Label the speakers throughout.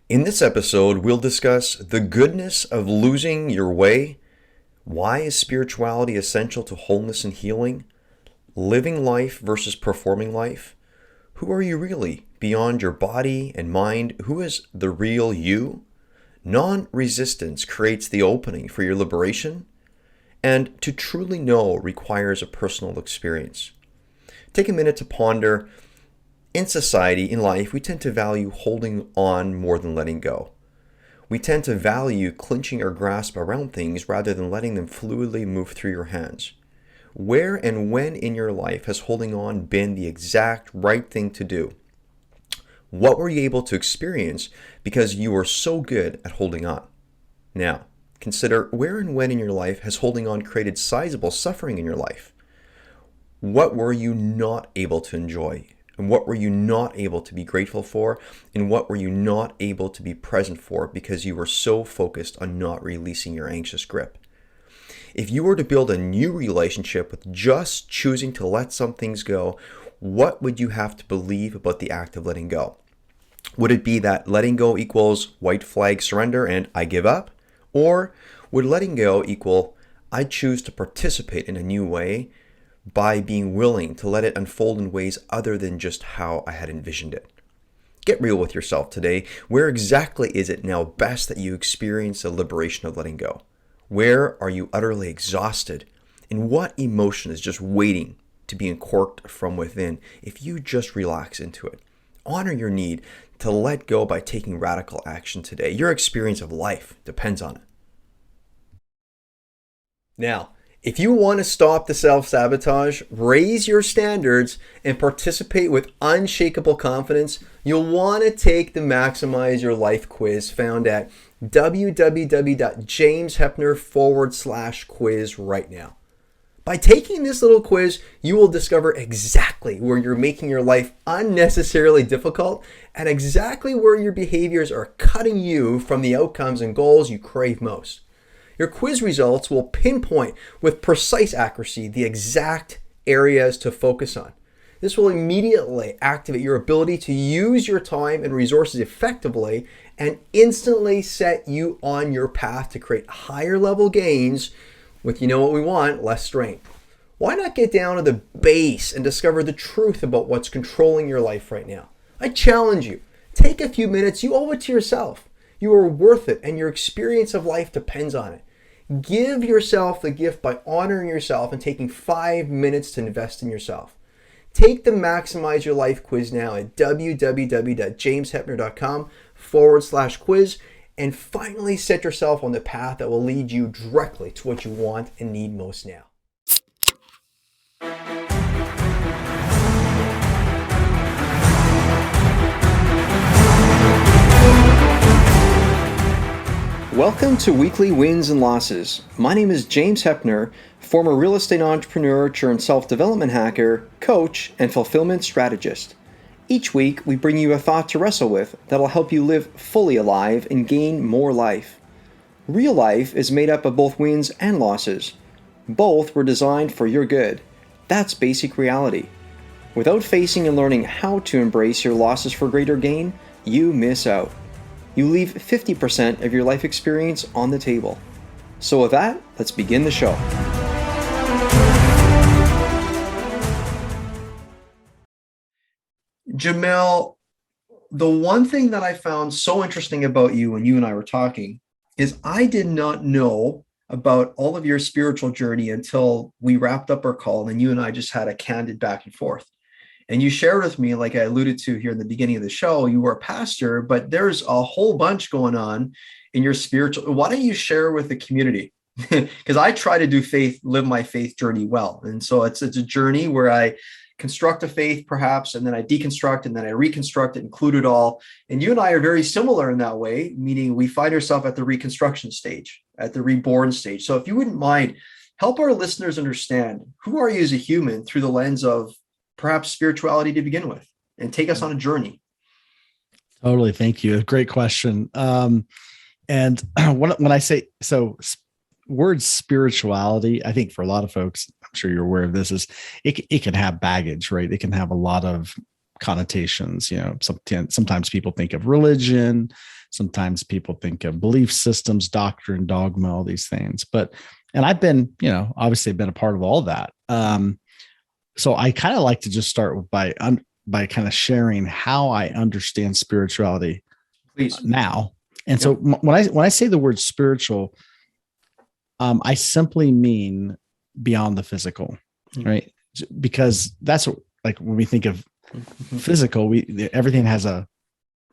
Speaker 1: In this episode, we'll discuss the goodness of losing your way. Why is spirituality essential to wholeness and healing? Living life versus performing life. Who are you really beyond your body and mind? Who is the real you? Non-resistance creates the opening for your liberation. And to truly know requires a personal experience. Take a minute to ponder. In society, in life, we tend to value holding on more than letting go. We tend to value clinching our grasp around things rather than letting them fluidly move through your hands. Where and when in your life has holding on been the exact right thing to do? What were you able to experience because you were so good at holding on? Now, consider where and when in your life has holding on created sizable suffering in your life? What were you not able to enjoy? And what were you not able to be grateful for? And what were you not able to be present for because you were so focused on not releasing your anxious grip? If you were to build a new relationship with just choosing to let some things go, what would you have to believe about the act of letting go? Would it be that letting go equals white flag surrender and I give up? Or would letting go equal I choose to participate in a new way by being willing to let it unfold in ways other than just how I had envisioned it? Get real with yourself today. Where exactly is it now best that you experience the liberation of letting go? Where are you utterly exhausted? And what emotion is just waiting to be uncorked from within if you just relax into it? Honor your need to let go by taking radical action today. Your experience of life depends on it. Now, if you want to stop the self-sabotage, raise your standards, and participate with unshakable confidence, you'll want to take the Maximize Your Life quiz found at www.jameshepner.com/quiz right now. By taking this little quiz, you will discover exactly where you're making your life unnecessarily difficult and exactly where your behaviors are cutting you from the outcomes and goals you crave most. Your quiz results will pinpoint with precise accuracy the exact areas to focus on. This will immediately activate your ability to use your time and resources effectively and instantly set you on your path to create higher level gains with, you know what we want, less strain. Why not get down to the base and discover the truth about what's controlling your life right now? I challenge you. Take a few minutes. You owe it to yourself. You are worth it, and your experience of life depends on it. Give yourself the gift by honoring yourself and taking 5 minutes to invest in yourself. Take the Maximize Your Life quiz now at www.jameshepner.com/quiz and finally set yourself on the path that will lead you directly to what you want and need most now. Welcome to Weekly Wins and Losses. My name is James Hepner, former real estate entrepreneur turned self-development hacker, coach, and fulfillment strategist. Each week, we bring you a thought to wrestle with that'll help you live fully alive and gain more life. Real life is made up of both wins and losses. Both were designed for your good. That's basic reality. Without facing and learning how to embrace your losses for greater gain, you miss out. You leave 50% of your life experience on the table. So with that, let's begin the show. Jamal, the one thing that I found so interesting about you when you and I were talking is I did not know about all of your spiritual journey until we wrapped up our call and you and I just had a candid back and forth. And you shared with me, like I alluded to here in the beginning of the show, you were a pastor, but there's a whole bunch going on in your spiritual. Why don't you share with the community? Because I try to do live my faith journey well. And so it's a journey where I construct a faith perhaps, and then I deconstruct, and then I reconstruct it, include it all. And you and I are very similar in that way, meaning we find ourselves at the reconstruction stage, at the reborn stage. So if you wouldn't mind, help our listeners understand, who are you as a human through the lens of perhaps spirituality to begin with, and take us on a journey.
Speaker 2: Totally. Thank you. Great question. And when I say, word spirituality, I think for a lot of folks, I'm sure you're aware of this, is it can have baggage, right? It can have a lot of connotations. Sometimes people think of religion, sometimes people think of belief systems, doctrine, dogma, all these things. And I've been, obviously been a part of all that. So I kind of like to just start by kind of sharing how I understand spirituality,
Speaker 1: Please.
Speaker 2: now. And so when I say the word spiritual, I simply mean beyond the physical, right? Because that's what, like, when we think of physical, everything has a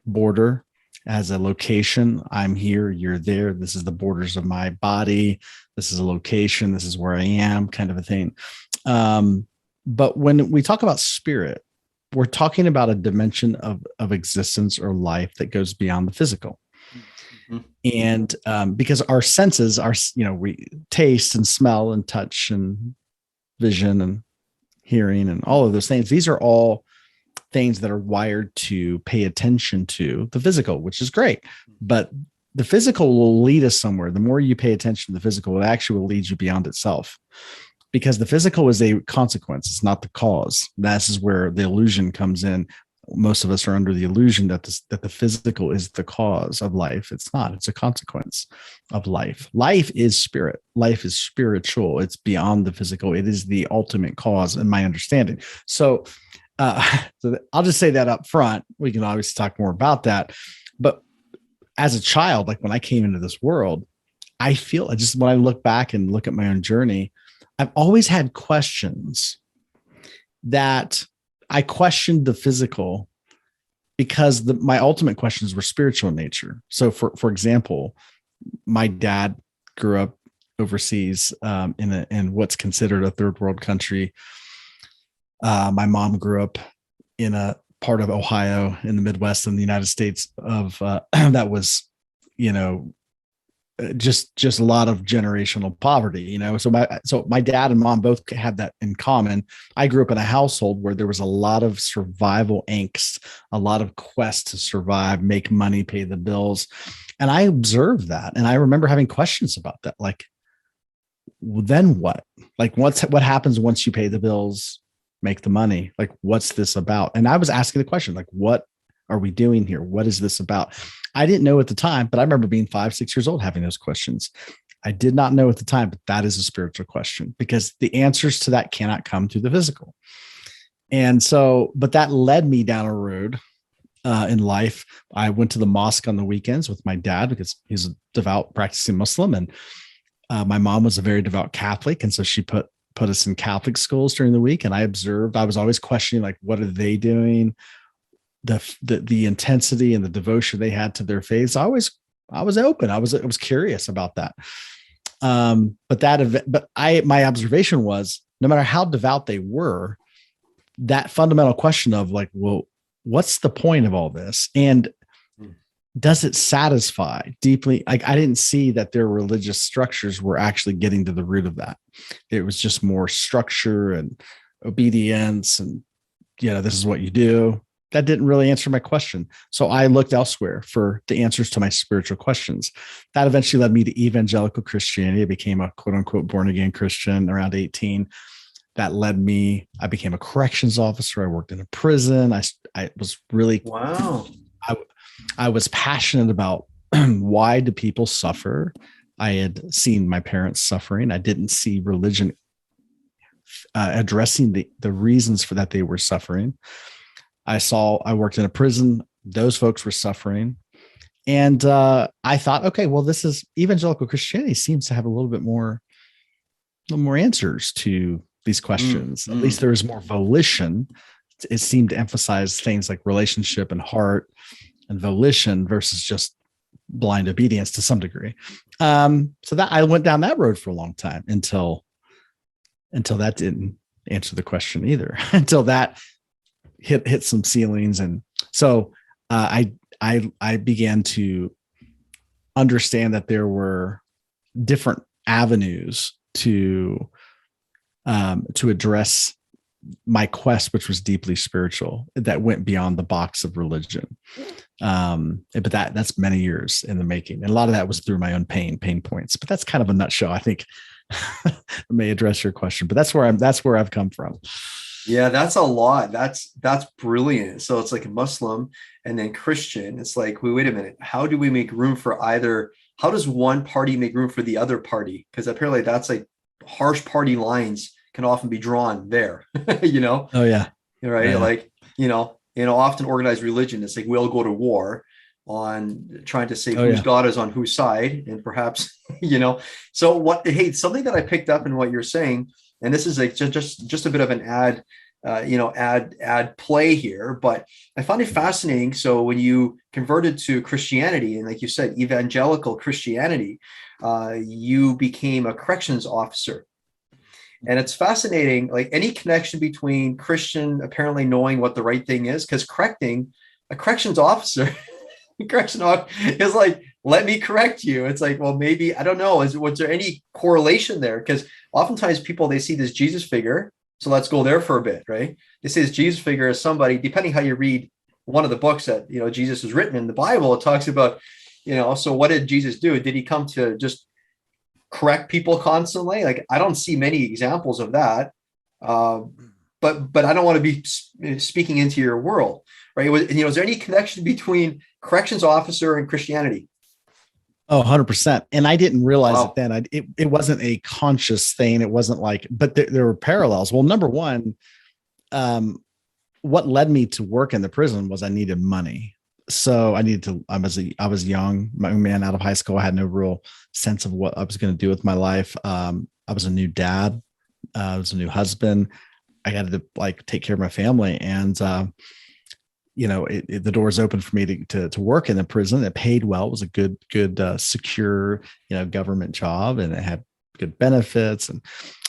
Speaker 2: border, has a location. I'm here, you're there. This is the borders of my body. This is a location. This is where I am, kind of a thing. But when we talk about spirit, we're talking about a dimension of existence or life that goes beyond the physical. And because our senses are, we taste and smell and touch and vision and hearing and all of those things. These are all things that are wired to pay attention to the physical, which is great. But the physical will lead us somewhere. The more you pay attention to the physical, it actually will lead you beyond itself, because the physical is a consequence. It's not the cause. This is where the illusion comes in. Most of us are under the illusion that the physical is the cause of life. It's not. It's a consequence of life. Life is spirit. Life is spiritual. It's beyond the physical. It is the ultimate cause, in my understanding. So I'll just say that up front. We can obviously talk more about that. But as a child, like when I came into this world, I feel just, when I look back and look at my own journey, I've always had questions that I questioned the physical because my ultimate questions were spiritual in nature. So for example, my dad grew up overseas in what's considered a third world country. My mom grew up in a part of Ohio in the Midwest in the United States that was, just a lot of generational poverty, So my dad and mom both had that in common. I grew up in a household where there was a lot of survival angst, a lot of quest to survive, make money, pay the bills. And I observed that. And I remember having questions about that. Like, then what? Like, what happens once you pay the bills, make the money? Like, what's this about? And I was asking the question, like, what are we doing here? What is this about? I didn't know at the time, but I remember being 5, 6 years old having those questions. I did not know at the time, but that is a spiritual question, because the answers to that cannot come through the physical. And so, but that led me down a road in life. I went to the mosque on the weekends with my dad because he's a devout practicing Muslim. And my mom was a very devout Catholic. And so she put us in Catholic schools during the week. And I observed, I was always questioning, like, what are they doing? The intensity and the devotion they had to their faith. I was open. I was curious about that. My observation was, no matter how devout they were, that fundamental question of, like, well, what's the point of all this? And does it satisfy deeply? Like, I didn't see that their religious structures were actually getting to the root of that. It was just more structure and obedience. And, this is what you do. That didn't really answer my question. So I looked elsewhere for the answers to my spiritual questions. That eventually led me to evangelical Christianity. I became a quote unquote born again Christian around 18. That led me, I became a corrections officer. I worked in a prison. I was really,
Speaker 1: wow.
Speaker 2: I was passionate about why do people suffer? I had seen my parents suffering. I didn't see religion addressing the reasons for that they were suffering. I worked in a prison. Those folks were suffering. And I thought, okay, well, this is evangelical Christianity seems to have a little more answers to these questions. At least there is more volition. It seemed to emphasize things like relationship and heart and volition versus just blind obedience to some degree. So that I went down that road for a long time until that didn't answer the question either, until that hit some ceilings. And so I began to understand that there were different avenues to address my quest, which was deeply spiritual, that went beyond the box of religion. But that's many years in the making. And a lot of that was through my own pain points, but that's kind of a nutshell. I think may address your question, but that's where I've come from.
Speaker 3: Yeah, that's a lot. That's brilliant. So it's like Muslim and then Christian. It's like, wait a minute. How do we make room for either? How does one party make room for the other party? Because apparently that's like harsh party lines can often be drawn there, you know,
Speaker 2: Oh yeah. Oh
Speaker 3: right?
Speaker 2: yeah.
Speaker 3: Like, often organized religion, it's like we'll go to war on trying to say
Speaker 2: Oh
Speaker 3: whose
Speaker 2: yeah.
Speaker 3: God is on whose side, and perhaps, So hey, something that I picked up in what you're saying, and this is like just a bit of an ad play here, but I found it fascinating. So when you converted to Christianity, and like you said, evangelical Christianity, you became a corrections officer. And it's fascinating, like any connection between Christian apparently knowing what the right thing is, because correcting a corrections officer, correction is like, let me correct you. It's like, well, maybe, I don't know. Was there any correlation there? Because oftentimes people, they see this Jesus figure. So let's go there for a bit, right? They say this Jesus figure is somebody, depending how you read one of the books that, Jesus is written in the Bible, it talks about, so what did Jesus do? Did he come to just correct people constantly? Like, I don't see many examples of that. But I don't want to be speaking into your world, right? Is there any connection between corrections officer and Christianity?
Speaker 2: Oh, 100%. And I didn't realize it
Speaker 3: Wow.
Speaker 2: then. It wasn't a conscious thing. It wasn't like, but there were parallels. Well, number one, um, what led me to work in the prison was I needed money. So I was young, my man out of high school. I had no real sense of what I was going to do with my life. I was a new dad. I was a new husband. I had to like take care of my family. And, the doors open for me to work in the prison. It paid well. It was a good, secure, government job, and it had good benefits. And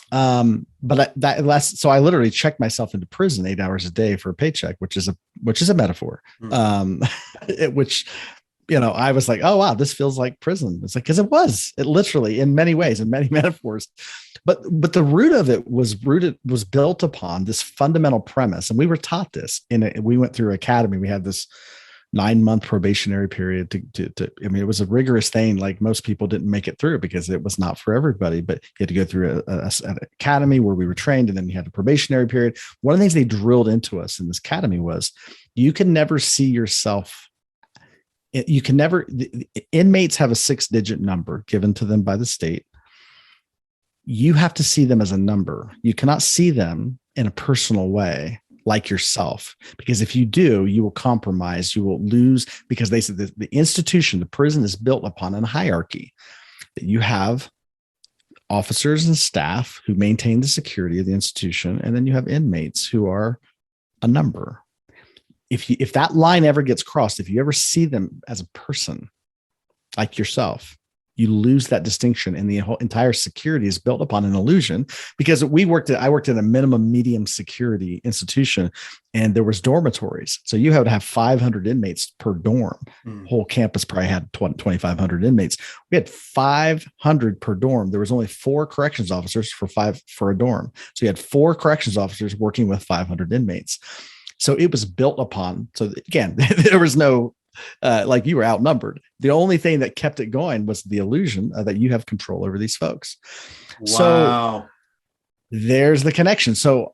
Speaker 2: so I literally checked myself into prison 8 hours a day for a paycheck, which is a metaphor.
Speaker 3: Mm-hmm.
Speaker 2: Which I was like, oh wow, this feels like prison. It's like, because it literally in many ways, in many metaphors, but the root of it was built upon this fundamental premise. And we were taught this we went through academy. We had this 9-month probationary period I mean, it was a rigorous thing. Like most people didn't make it through because it was not for everybody, but you had to go through an academy where we were trained. And then you had a probationary period. One of the things they drilled into us in this academy was you can never see yourself. You can never, the inmates have a 6-digit number given to them by the state. You have to see them as a number. You cannot see them in a personal way like yourself, because if you do, you will compromise, you will lose, because they said the institution, the prison is built upon a hierarchy that you have officers and staff who maintain the security of the institution. And then you have inmates who are a number. If that line ever gets crossed, if you ever see them as a person like yourself, you lose that distinction, and the whole entire security is built upon an illusion. Because I worked at a minimum medium security institution, and there was dormitories. So you had to have 500 inmates per dorm. Whole campus probably had 2,500 inmates. We had 500 per dorm. There was only 4 corrections officers for a dorm. So you had 4 corrections officers working with 500 inmates. So it was built upon. So again, there was no, like, you were outnumbered. The only thing that kept it going was the illusion that you have control over these folks.
Speaker 3: Wow.
Speaker 2: So there's the connection. So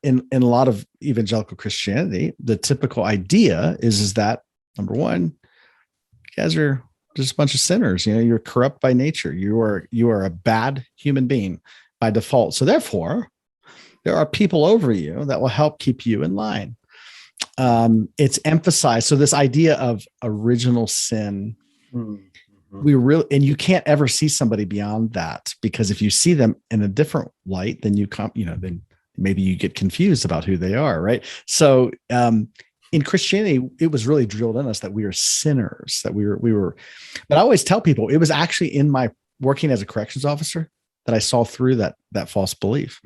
Speaker 2: in a lot of evangelical Christianity, the typical idea is that, number one, you guys are just a bunch of sinners. You're corrupt by nature. You are a bad human being by default. So therefore, there are people over you that will help keep you in line. It's emphasized. So this idea of original sin, and you can't ever see somebody beyond that, because if you see them in a different light, then then maybe you get confused about who they are. Right. So, in Christianity, it was really drilled in us that we are sinners, that we were, but I always tell people it was actually in my working as a corrections officer that I saw through that false belief.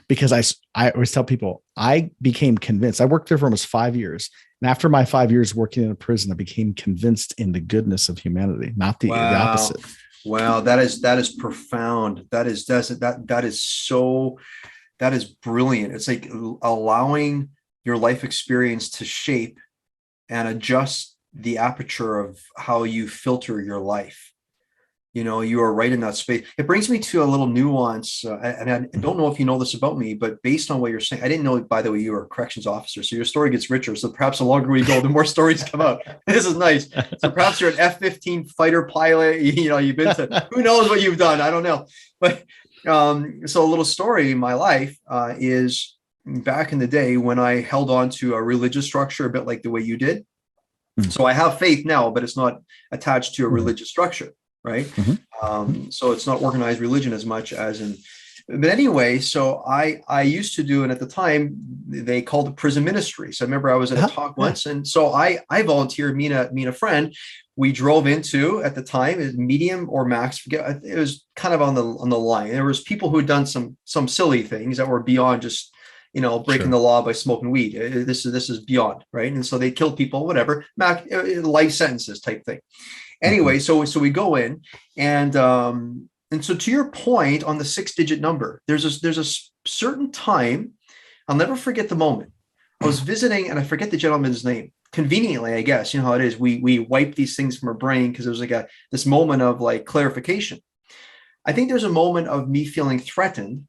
Speaker 2: Because I always tell people, I became convinced. I worked there for almost 5 years. And after my 5 years working in a prison, I became convinced in the goodness of humanity, not the opposite.
Speaker 3: Wow. That is profound. That is brilliant. It's like allowing your life experience to shape and adjust the aperture of how you filter your life. You are right in that space. It brings me to a little nuance, and I don't know if you know this about me, but based on what you're saying, I didn't know, by the way, you were a corrections officer, so your story gets richer. So perhaps the longer we go, the more stories come out. This is nice. So perhaps you're an F-15 fighter pilot. You've been to, who knows what you've done? I don't know. But so a little story in my life is back in the day when I held on to a religious structure, a bit like the way you did. So I have faith now, but it's not attached to a religious structure. Right. So it's not organized religion as much as but anyway, so I used to do, and at the time they called it prison ministry. So I remember I was at a talk once, and so I volunteered, me and a friend. We drove into, at the time, medium or max, it was kind of on the line. There was people who had done some silly things that were beyond just, breaking the law by smoking weed. This is beyond, right? And so they killed people, whatever, life sentences type thing. Anyway, so we go in, and so to your point on the 6-digit number, there's a certain time, I'll never forget the moment. I was visiting, and I forget the gentleman's name. Conveniently, I guess, you know how it is. We wipe these things from our brain because there was this moment of clarification. I think there's a moment of me feeling threatened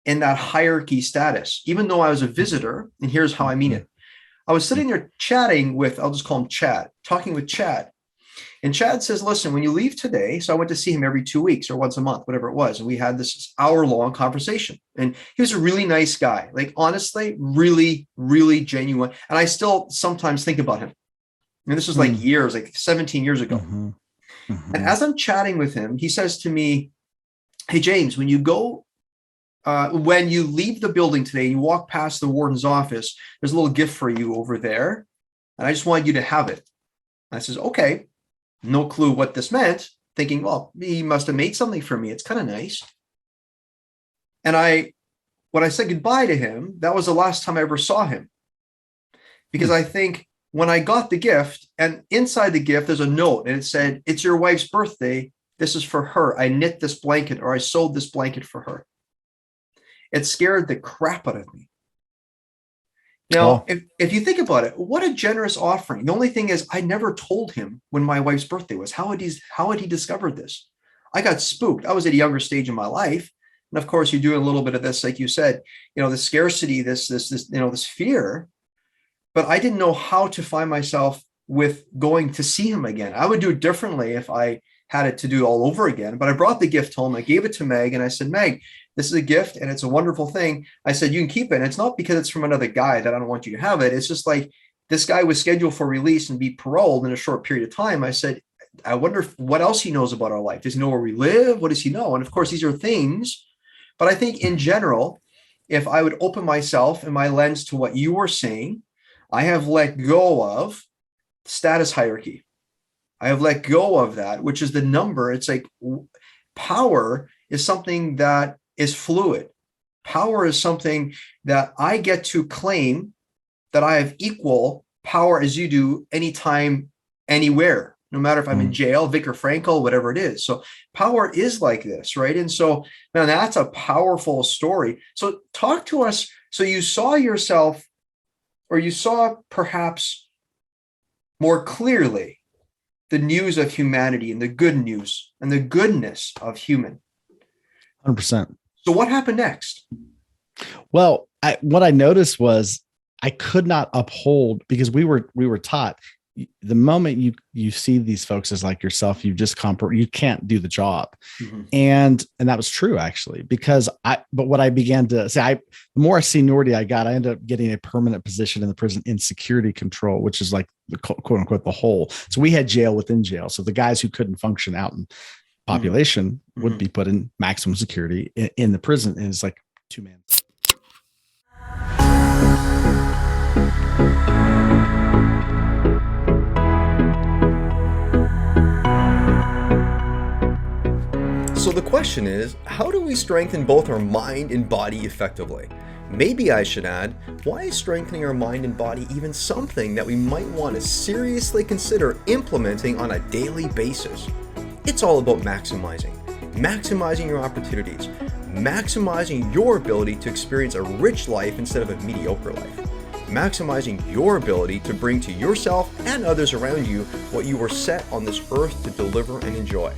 Speaker 3: in that hierarchy status, even though I was a visitor. And here's how I mean it. I was sitting there chatting with, I'll just call him Chad, talking with Chad. And Chad says, listen, when you leave today, so I went to see him every 2 weeks or once a month, whatever it was. And we had this hour-long conversation. And he was a really nice guy, honestly, really, really genuine. And I still sometimes think about him. And this was years, 17 years ago. And as I'm chatting with him, he says to me, hey, James, when you leave the building today, you walk past the warden's office, there's a little gift for you over there. And I just wanted you to have it. And I says, okay. No clue what this meant, thinking, well, he must have made something for me. It's kind of nice. And when I said goodbye to him, that was the last time I ever saw him. Because I think when I got the gift, and inside the gift, there's a note, and it said, it's your wife's birthday. This is for her. I knit this blanket, or I sewed this blanket for her. It scared the crap out of me. Now, if you think about it, what a generous offering. The only thing is, I never told him when my wife's birthday was. How had he discovered this? I got spooked. I was at a younger stage in my life. And of course, you're doing a little bit of this, like you said, the scarcity, this fear. But I didn't know how to find myself with going to see him again. I would do it differently if I had it to do all over again. But I brought the gift home. I gave it to Meg, and I said, Meg, this is a gift and it's a wonderful thing. I said, you can keep it. And it's not because it's from another guy that I don't want you to have it. It's just this guy was scheduled for release and be paroled in a short period of time. I said, I wonder what else he knows about our life. Does he know where we live? What does he know? And of course, these are things. But I think in general, if I would open myself and my lens to what you were saying, I have let go of status hierarchy. I have let go of that, which is the number. It's power is something that is fluid. Power is something that I get to claim that I have equal power as you do anytime, anywhere, no matter if I'm in jail, Viktor Frankl, whatever it is. So power is like this, right? And so now that's a powerful story. So talk to us. So you saw yourself, or you saw perhaps more clearly the news of humanity and the good news and the goodness of human.
Speaker 2: 100%.
Speaker 3: So what happened next?
Speaker 2: Well, what I noticed was I could not uphold, because we were taught the moment you see these folks as like yourself, you can't do the job. And that was true, actually, because but what I began to say, the more seniority I got, I ended up getting a permanent position in the prison in security control, which is like the quote unquote the whole. So we had jail within jail. So the guys who couldn't function out in population would be put in maximum security in the prison. And it's like 2-man.
Speaker 1: So the question is, how do we strengthen both our mind and body effectively? Maybe I should add, why is strengthening our mind and body even something that we might want to seriously consider implementing on a daily basis? It's all about maximizing your opportunities, maximizing your ability to experience a rich life instead of a mediocre life, maximizing your ability to bring to yourself and others around you what you were set on this earth to deliver and enjoy.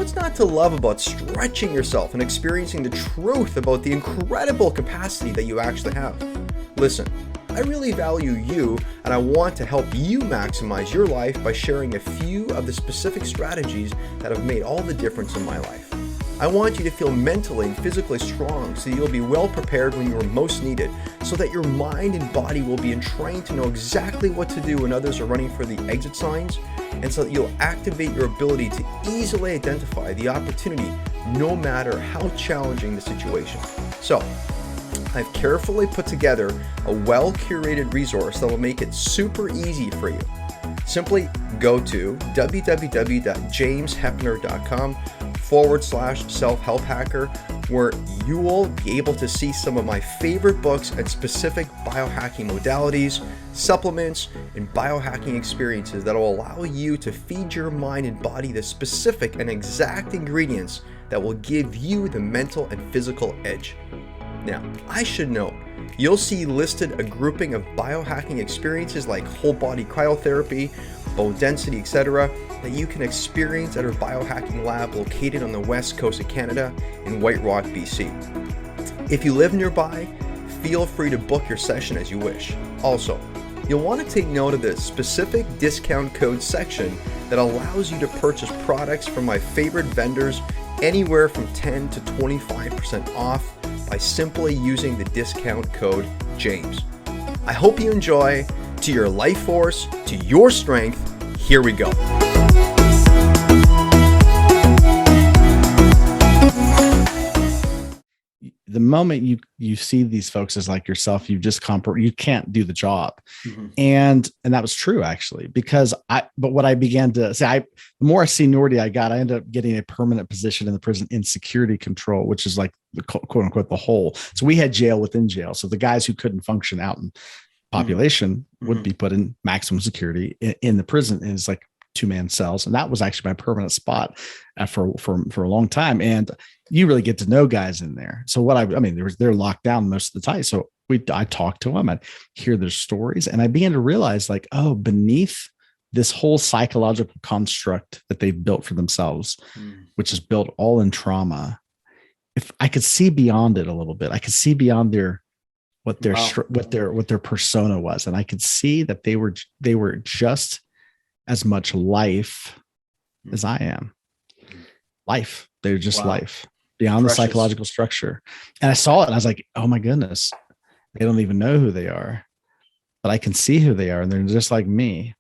Speaker 1: what's not to love about stretching yourself and experiencing the truth about the incredible capacity that you actually have? Listen, I really value you, and I want to help you maximize your life by sharing a few of the specific strategies that have made all the difference in my life. I want you to feel mentally and physically strong so you'll be well prepared when you are most needed, so that your mind and body will be entrained to know exactly what to do when others are running for the exit signs, and so that you'll activate your ability to easily identify the opportunity no matter how challenging the situation. So, I've carefully put together a well-curated resource that will make it super easy for you. Simply go to www.jameshepner.com/self-help hacker, where you will be able to see some of my favorite books and specific biohacking modalities, supplements, and biohacking experiences that will allow you to feed your mind and body the specific and exact ingredients that will give you the mental and physical edge. Now, I should note, you'll see listed a grouping of biohacking experiences like whole body cryotherapy, bone density, etc., that you can experience at our biohacking lab located on the west coast of Canada in White Rock, BC. If you live nearby, feel free to book your session as you wish. Also, you'll want to take note of the specific discount code section that allows you to purchase products from my favorite vendors anywhere from 10 to 25% off by simply using the discount code JAMES. I hope you enjoy. To your life force, to your strength, here we go.
Speaker 2: The moment you see these folks as like yourself, you just you can't do the job. Mm-hmm. And that was true, actually, because but what I began to say, the more seniority I got, I ended up getting a permanent position in the prison in security control, which is like the quote unquote the whole. So we had jail within jail. So the guys who couldn't function out in population would be put in maximum security in the prison. And it's like 2-man cells. And that was actually my permanent spot for a long time. And you really get to know guys in there. So they're locked down most of the time. So I talked to them, I'd hear their stories, and I began to realize like, oh, beneath this whole psychological construct that they've built for themselves, which is built all in trauma. If I could see beyond it a little bit, I could see beyond what their persona was. And I could see that they were just as much life as I am. Life. They're just life beyond Precious. The psychological structure. And I saw it and I was like, oh my goodness, they don't even know who they are, but I can see who they are. And they're just like me.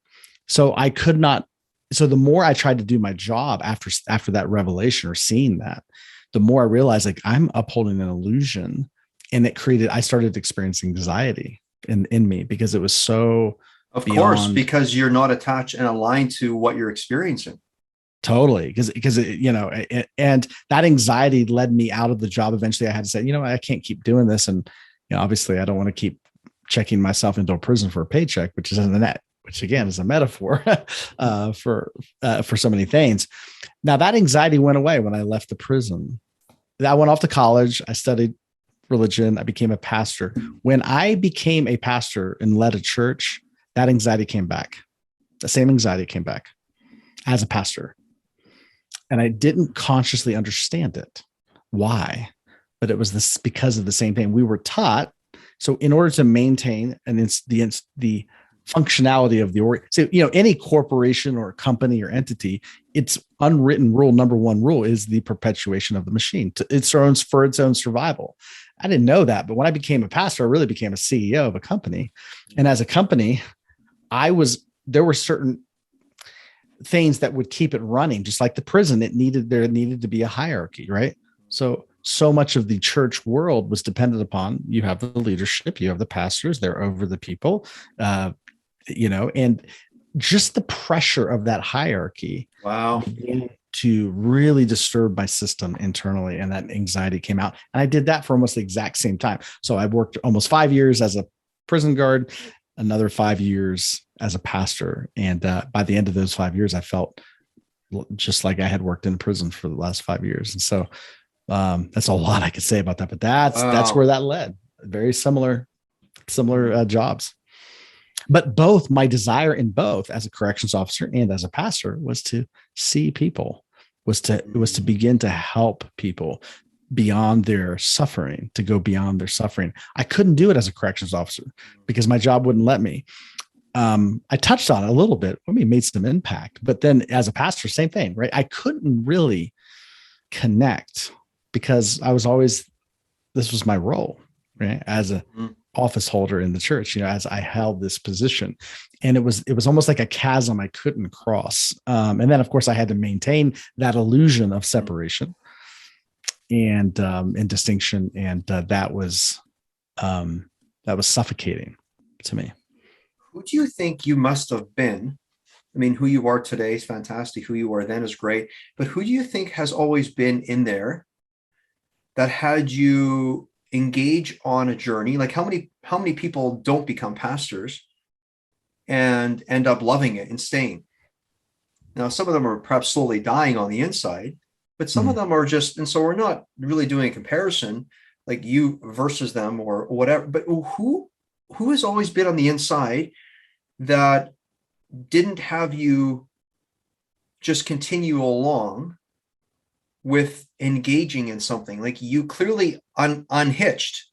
Speaker 2: So the more I tried to do my job after that revelation or seeing that, the more I realized like I'm upholding an illusion. And I started experiencing anxiety in me because it was so
Speaker 3: Of course, because you're not attached and aligned to what you're experiencing.
Speaker 2: Totally. Because and that anxiety led me out of the job. Eventually I had to say, I can't keep doing this. And, obviously I don't want to keep checking myself into a prison for a paycheck, which again is a metaphor for so many things. Now that anxiety went away when I left the prison. I went off to college. I studied religion. I became a pastor. When I became a pastor and led a church, that anxiety came back. The same anxiety came back as a pastor. And I didn't consciously understand it. Why? But it was because of the same thing. We were taught. So in order to maintain the functionality of any corporation or company or entity, its unwritten rule, number one rule, is the perpetuation of the machine. It's for its own survival. I didn't know that, but when I became a pastor, I really became a CEO of a company. And as a company, there were certain things that would keep it running, just like the prison. There needed to be a hierarchy, right? So much of the church world was dependent upon, you have the leadership, you have the pastors, they're over the people, and just the pressure of that hierarchy began to really disturb my system internally, and that anxiety came out. And I did that for almost the exact same time. So I worked almost 5 years as a prison guard, another 5 years as a pastor. And by the end of those 5 years, I felt just like I had worked in prison for the last 5 years. And so that's a lot I could say about that, but that's where that led. Very similar jobs. But my desire in both as a corrections officer and as a pastor was to see people was to begin to help people beyond their suffering, to go beyond their suffering. I couldn't do it as a corrections officer because my job wouldn't let me. I touched on it a little bit. I mean, made some impact, but then as a pastor, same thing, right? I couldn't really connect because I was always, this was my role, right? As a office holder in the church, as I held this position, and it was almost like a chasm I couldn't cross. And then of course I had to maintain that illusion of separation and distinction. And that was suffocating to me.
Speaker 3: Who do you think you must have been? I mean, who you are today is fantastic. Who you were then is great. But who do you think has always been in there that had you engage on a journey? Like how many people don't become pastors and end up loving it and staying? Now, some of them are perhaps slowly dying on the inside, but some of them are just, and so we're not really doing a comparison like you versus them or whatever, but who has always been on the inside that didn't have you just continue along with engaging in something? Like you clearly unhitched.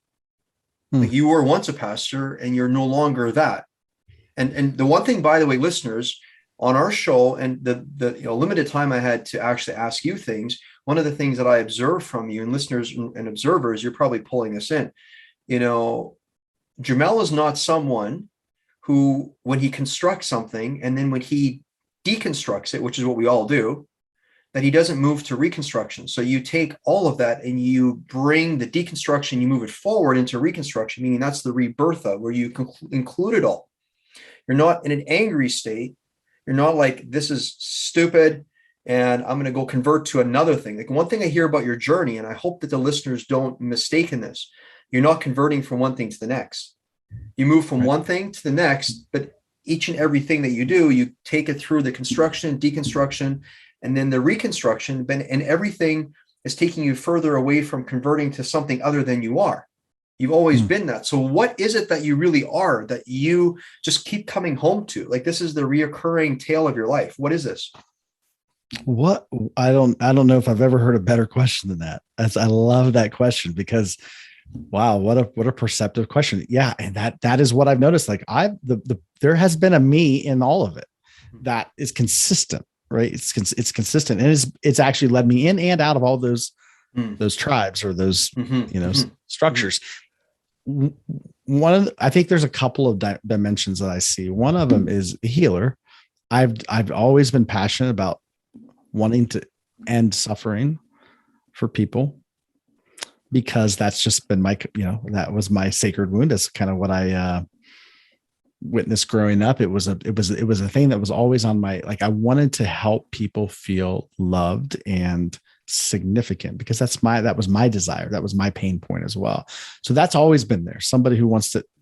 Speaker 3: Like you were once a pastor and you're no longer that. And the one thing, by the way, listeners, on our show and the limited time I had to actually ask you things, one of the things that I observed from you, and listeners and observers, you're probably pulling this in, Jamal is not someone who, when he constructs something and then when he deconstructs it, which is what we all do, that he doesn't move to reconstruction. So you take all of that and you bring the deconstruction, you move it forward into reconstruction, meaning that's the rebirth of where you include it all. You're not in an angry state. You're not like, this is stupid and I'm going to go convert to another thing. Like one thing I hear about your journey, and I hope that the listeners don't mistake in this, you're not converting from one thing to the next. You move from one thing to the next, but each and everything that you do, you take it through the construction, deconstruction, and then the reconstruction, and everything is taking you further away from converting to something other than you are. You've always been that. So what is it that you really are that you just keep coming home to? Like this is the reoccurring tale of your life. What is this?
Speaker 2: What I don't know if I've ever heard a better question than that. I love that question because wow, what a perceptive question. Yeah. And that is what I've noticed. Like there has been a me in all of it that is consistent, right? It's consistent. And it's actually led me in and out of all those tribes or those, structures. I think there's a couple of dimensions that I see. One of them is a healer. I've always been passionate about wanting to end suffering for people, because that's just been my, that was my sacred wound. That's kind of what I witnessed growing up. It was a thing that was always on my, like, I wanted to help people feel loved and significant, because that was my desire. That was my pain point as well. So that's always been there. Somebody who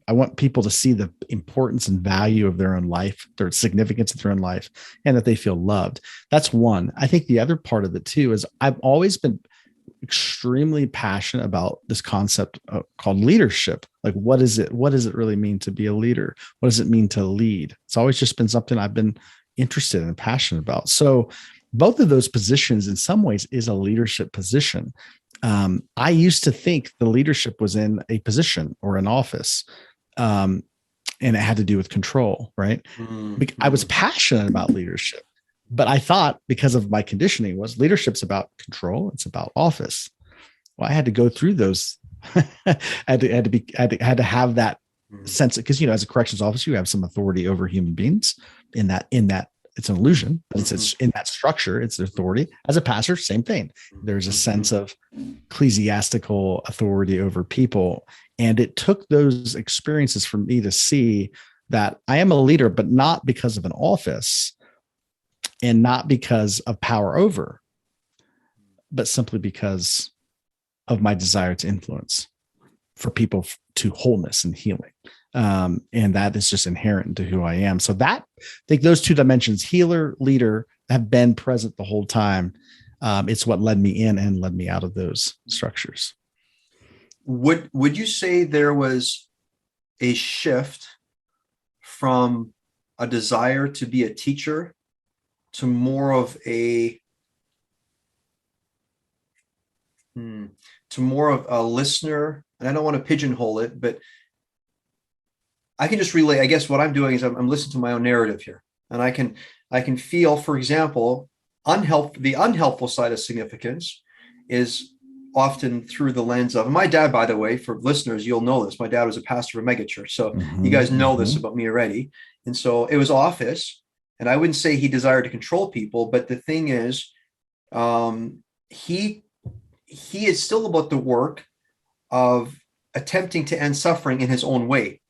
Speaker 2: I want people to see the importance and value of their own life, their significance of their own life, and that they feel loved. That's one. I think the other part of it too is I've always been extremely passionate about this concept called leadership. Like, what is it? What does it really mean to be a leader? What does it mean to lead? It's always just been something I've been interested and passionate about. So both of those positions in some ways is a leadership position. I used to think the leadership was in a position or an office, and it had to do with control, right? I was passionate about leadership, but I thought, because of my conditioning, was leadership's about control. It's about office. Well, I had to go through those. I had to have that sense, because, as a corrections officer, you have some authority over human beings in that it's an illusion, but it's in that structure, it's authority. As a pastor, same thing. There's a sense of ecclesiastical authority over people. And it took those experiences for me to see that I am a leader, but not because of an office and not because of power over, but simply because of my desire to influence for people to wholeness and healing. And that is just inherent to who I am. So I think those two dimensions, healer, leader, have been present the whole time. It's what led me in and led me out of those structures.
Speaker 3: Would you say there was a shift from a desire to be a teacher to more of a To more of a listener, and I don't want to pigeonhole it, but I can just relay. I guess what I'm doing is I'm listening to my own narrative here, and I can feel, for example, the unhelpful side of significance is often through the lens of, and my dad, by the way, for listeners, you'll know this. My dad was a pastor of a megachurch, so you guys know this about me already. And so it was office, and I wouldn't say he desired to control people, but the thing is, he is still about the work of attempting to end suffering in his own way.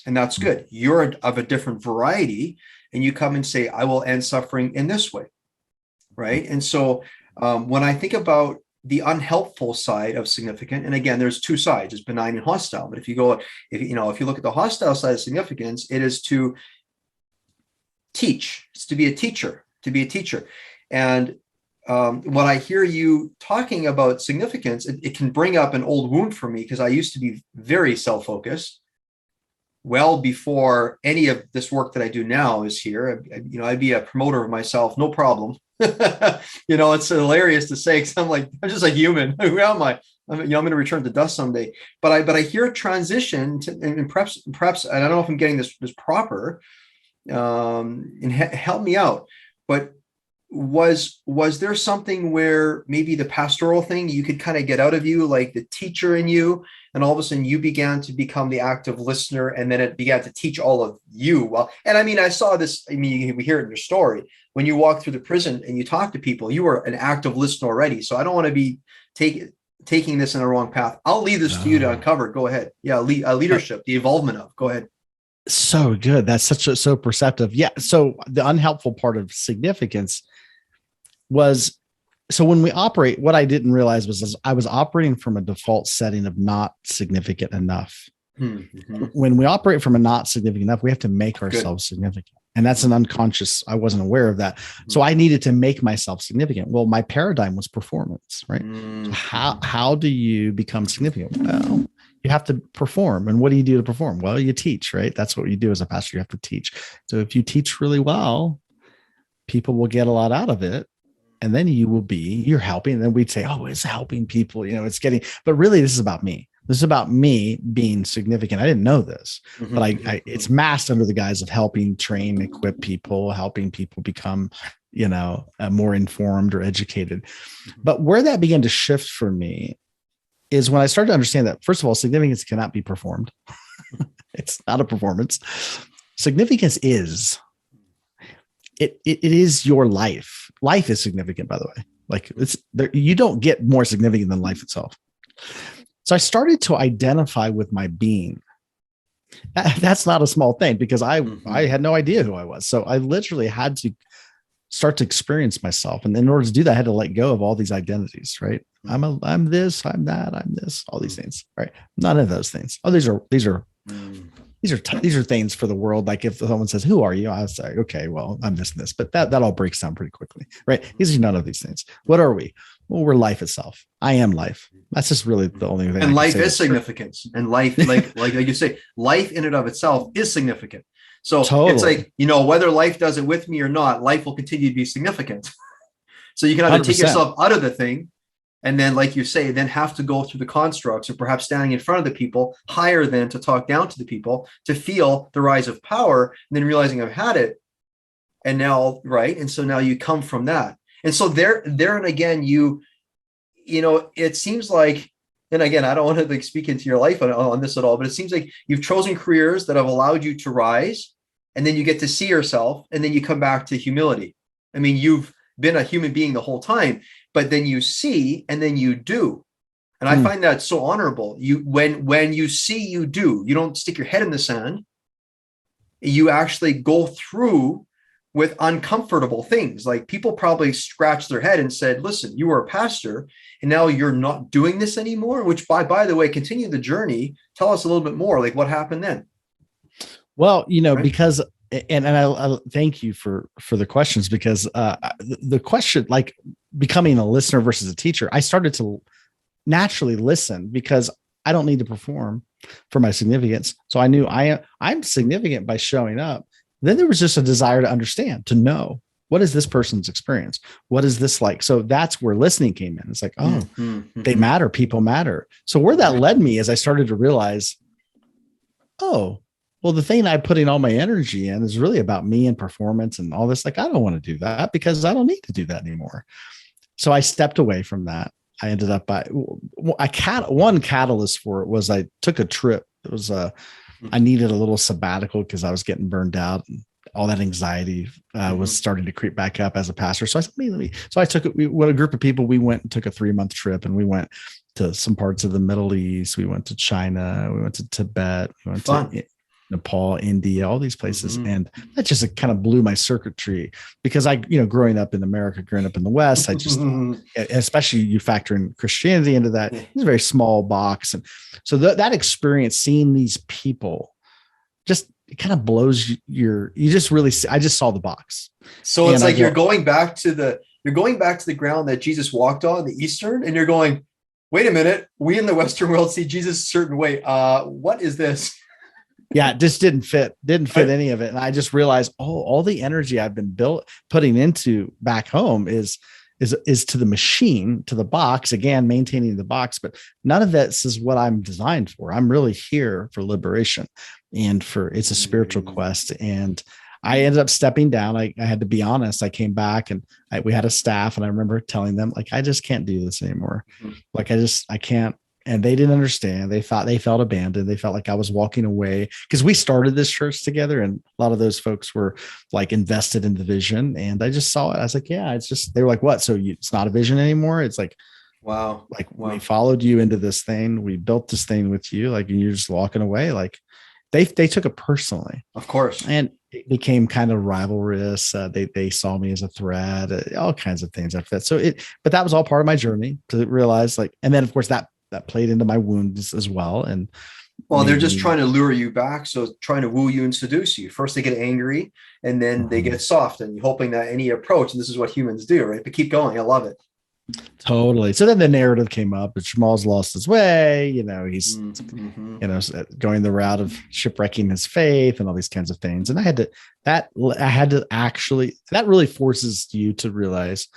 Speaker 3: And that's good. You're of a different variety, and you come and say, I will end suffering in this way. Right. And so when I think about the unhelpful side of significant, and again, there's two sides, it's benign and hostile. But if you look at the hostile side of significance, it is to teach, it's to be a teacher, And when I hear you talking about significance, it can bring up an old wound for me, because I used to be very self-focused well before any of this work that I do now is here. I'd be a promoter of myself, no problem. It's hilarious to say, because I'm just a human. Who am I? I'm going to return to dust someday. But I hear a transition to, and perhaps I don't know if I'm getting this proper, and help me out. But was there something where maybe the pastoral thing you could kind of get out of you, like the teacher in you, and all of a sudden you began to become the active listener, and then it began to teach all of you? Well, and I saw this, we hear it in your story. When you walk through the prison and you talk to people, you were an active listener already. So I don't want to be taking this in a wrong path. I'll leave this to you to uncover. Go ahead. Yeah. Leadership, the involvement of, go ahead.
Speaker 2: So good. That's so perceptive. Yeah. So the unhelpful part of significance was, so when we operate, what I didn't realize was I was operating from a default setting of not significant enough. Mm-hmm. When we operate from a not significant enough, we have to make ourselves significant. And that's an unconscious, I wasn't aware of that. So I needed to make myself significant. Well, my paradigm was performance, right? So how do you become significant? Well, you have to perform. And what do you do to perform? Well, you teach, right? That's what you do as a pastor. You have to teach. So if you teach really well, people will get a lot out of it. And then you're helping. And then we'd say, oh, it's helping people, it's getting, but really this is about me. This is about me being significant. I didn't know this, but it's masked under the guise of helping train, equip people, helping people become, more informed or educated. But where that began to shift for me is when I started to understand that, first of all, significance cannot be performed. It's not a performance. Significance is. It is your life. Life is significant, by the way. Like you don't get more significant than life itself. So I started to identify with my being. That's not a small thing, because I had no idea who I was. So I literally had to start to experience myself. And in order to do that, I had to let go of all these identities, right? I'm this, I'm that, I'm this, all these things, right? None of those things. Oh, these are things for the world. Like if someone says, who are you? I was like, okay, well, I'm this and this, but that all breaks down pretty quickly, right? These are none of these things. What are we? Well, we're life itself. I am life. That's just really the only thing.
Speaker 3: And life is significance. And life, like you say, life in and of itself is significant. So It's like, whether life does it with me or not, life will continue to be significant. So you can either 100%. Take yourself out of the thing, and then, like you say, then have to go through the constructs, or perhaps standing in front of the people, higher than to talk down to the people, to feel the rise of power, and then realizing I've had it. And now, right. And so now you come from that. And so there and again, it seems like, and again, I don't want to speak into your life on this at all, but it seems like you've chosen careers that have allowed you to rise, and then you get to see yourself, and then you come back to humility. I mean, you've been a human being the whole time, but then you see, and then you do. And I find that so honorable. When you see, you do. You don't stick your head in the sand. You actually go through with uncomfortable things. Like people probably scratched their head and said, listen, you were a pastor and now you're not doing this anymore, which by the way, continue the journey. Tell us a little bit more, like what happened then?
Speaker 2: Well, right? Because, and I thank you for the questions, because the question, like becoming a listener versus a teacher, I started to naturally listen because I don't need to perform for my significance. So I knew I'm significant by showing up. Then there was just a desire to understand, to know. what is this person's experience? What is this like? So that's where listening came in. It's like, oh, they matter. People matter. So where that led me is I started to realize, oh, well, the thing I'm putting all my energy in is really about me and performance and all this. Like, I don't want to do that because I don't need to do that anymore. So I stepped away from that. I ended up one catalyst for it was I took a trip. It was I needed a little sabbatical because I was getting burned out and all that anxiety was starting to creep back up as a pastor. So I said, let me. So I took it. With a group of people, we went and took a 3-month trip, and we went to some parts of the Middle East. We went to China. We went to Tibet. We went to Nepal, India, all these places. And that just kind of blew my circuitry because growing up in America, growing up in the West, I just, especially you factor in Christianity into that, it's a very small box. And so that experience, seeing these people, just it kind of blows I just saw the box.
Speaker 3: So it's like you're going back to the ground that Jesus walked on, the Eastern, and you're going, wait a minute, we in the Western world see Jesus a certain way. What is this?
Speaker 2: Yeah, it just didn't fit any of it. And I just realized, all the energy I've been putting into back home is to the machine, to the box, again, maintaining the box, but none of this is what I'm designed for. I'm really here for liberation and it's a spiritual quest. And I ended up stepping down. I had to be honest. I came back and we had a staff, and I remember telling them, like, I just can't do this anymore. Like, I can't. And they didn't understand. They felt abandoned. They felt like I was walking away because we started this church together, and a lot of those folks were like invested in the vision. And I just saw it. I was like, yeah, it's just, they were like, what? So it's not a vision anymore. It's like, wow. Like, we followed you into this thing. We built this thing with you. Like, and you're just walking away. Like, they took it personally,
Speaker 3: of course.
Speaker 2: And it became kind of rivalrous. They saw me as a threat, all kinds of things after that. But that was all part of my journey to realize, like, and then of course that played into my wounds as well. And
Speaker 3: they're just trying to lure you back. So trying to woo you and seduce you. First they get angry, and then they get soft, and you're hoping that any approach, and this is what humans do, right? But keep going. I love it.
Speaker 2: Totally. So then the narrative came up, but Jamal's lost his way. He's, going the route of shipwrecking his faith and all these kinds of things. And that really forces you to realize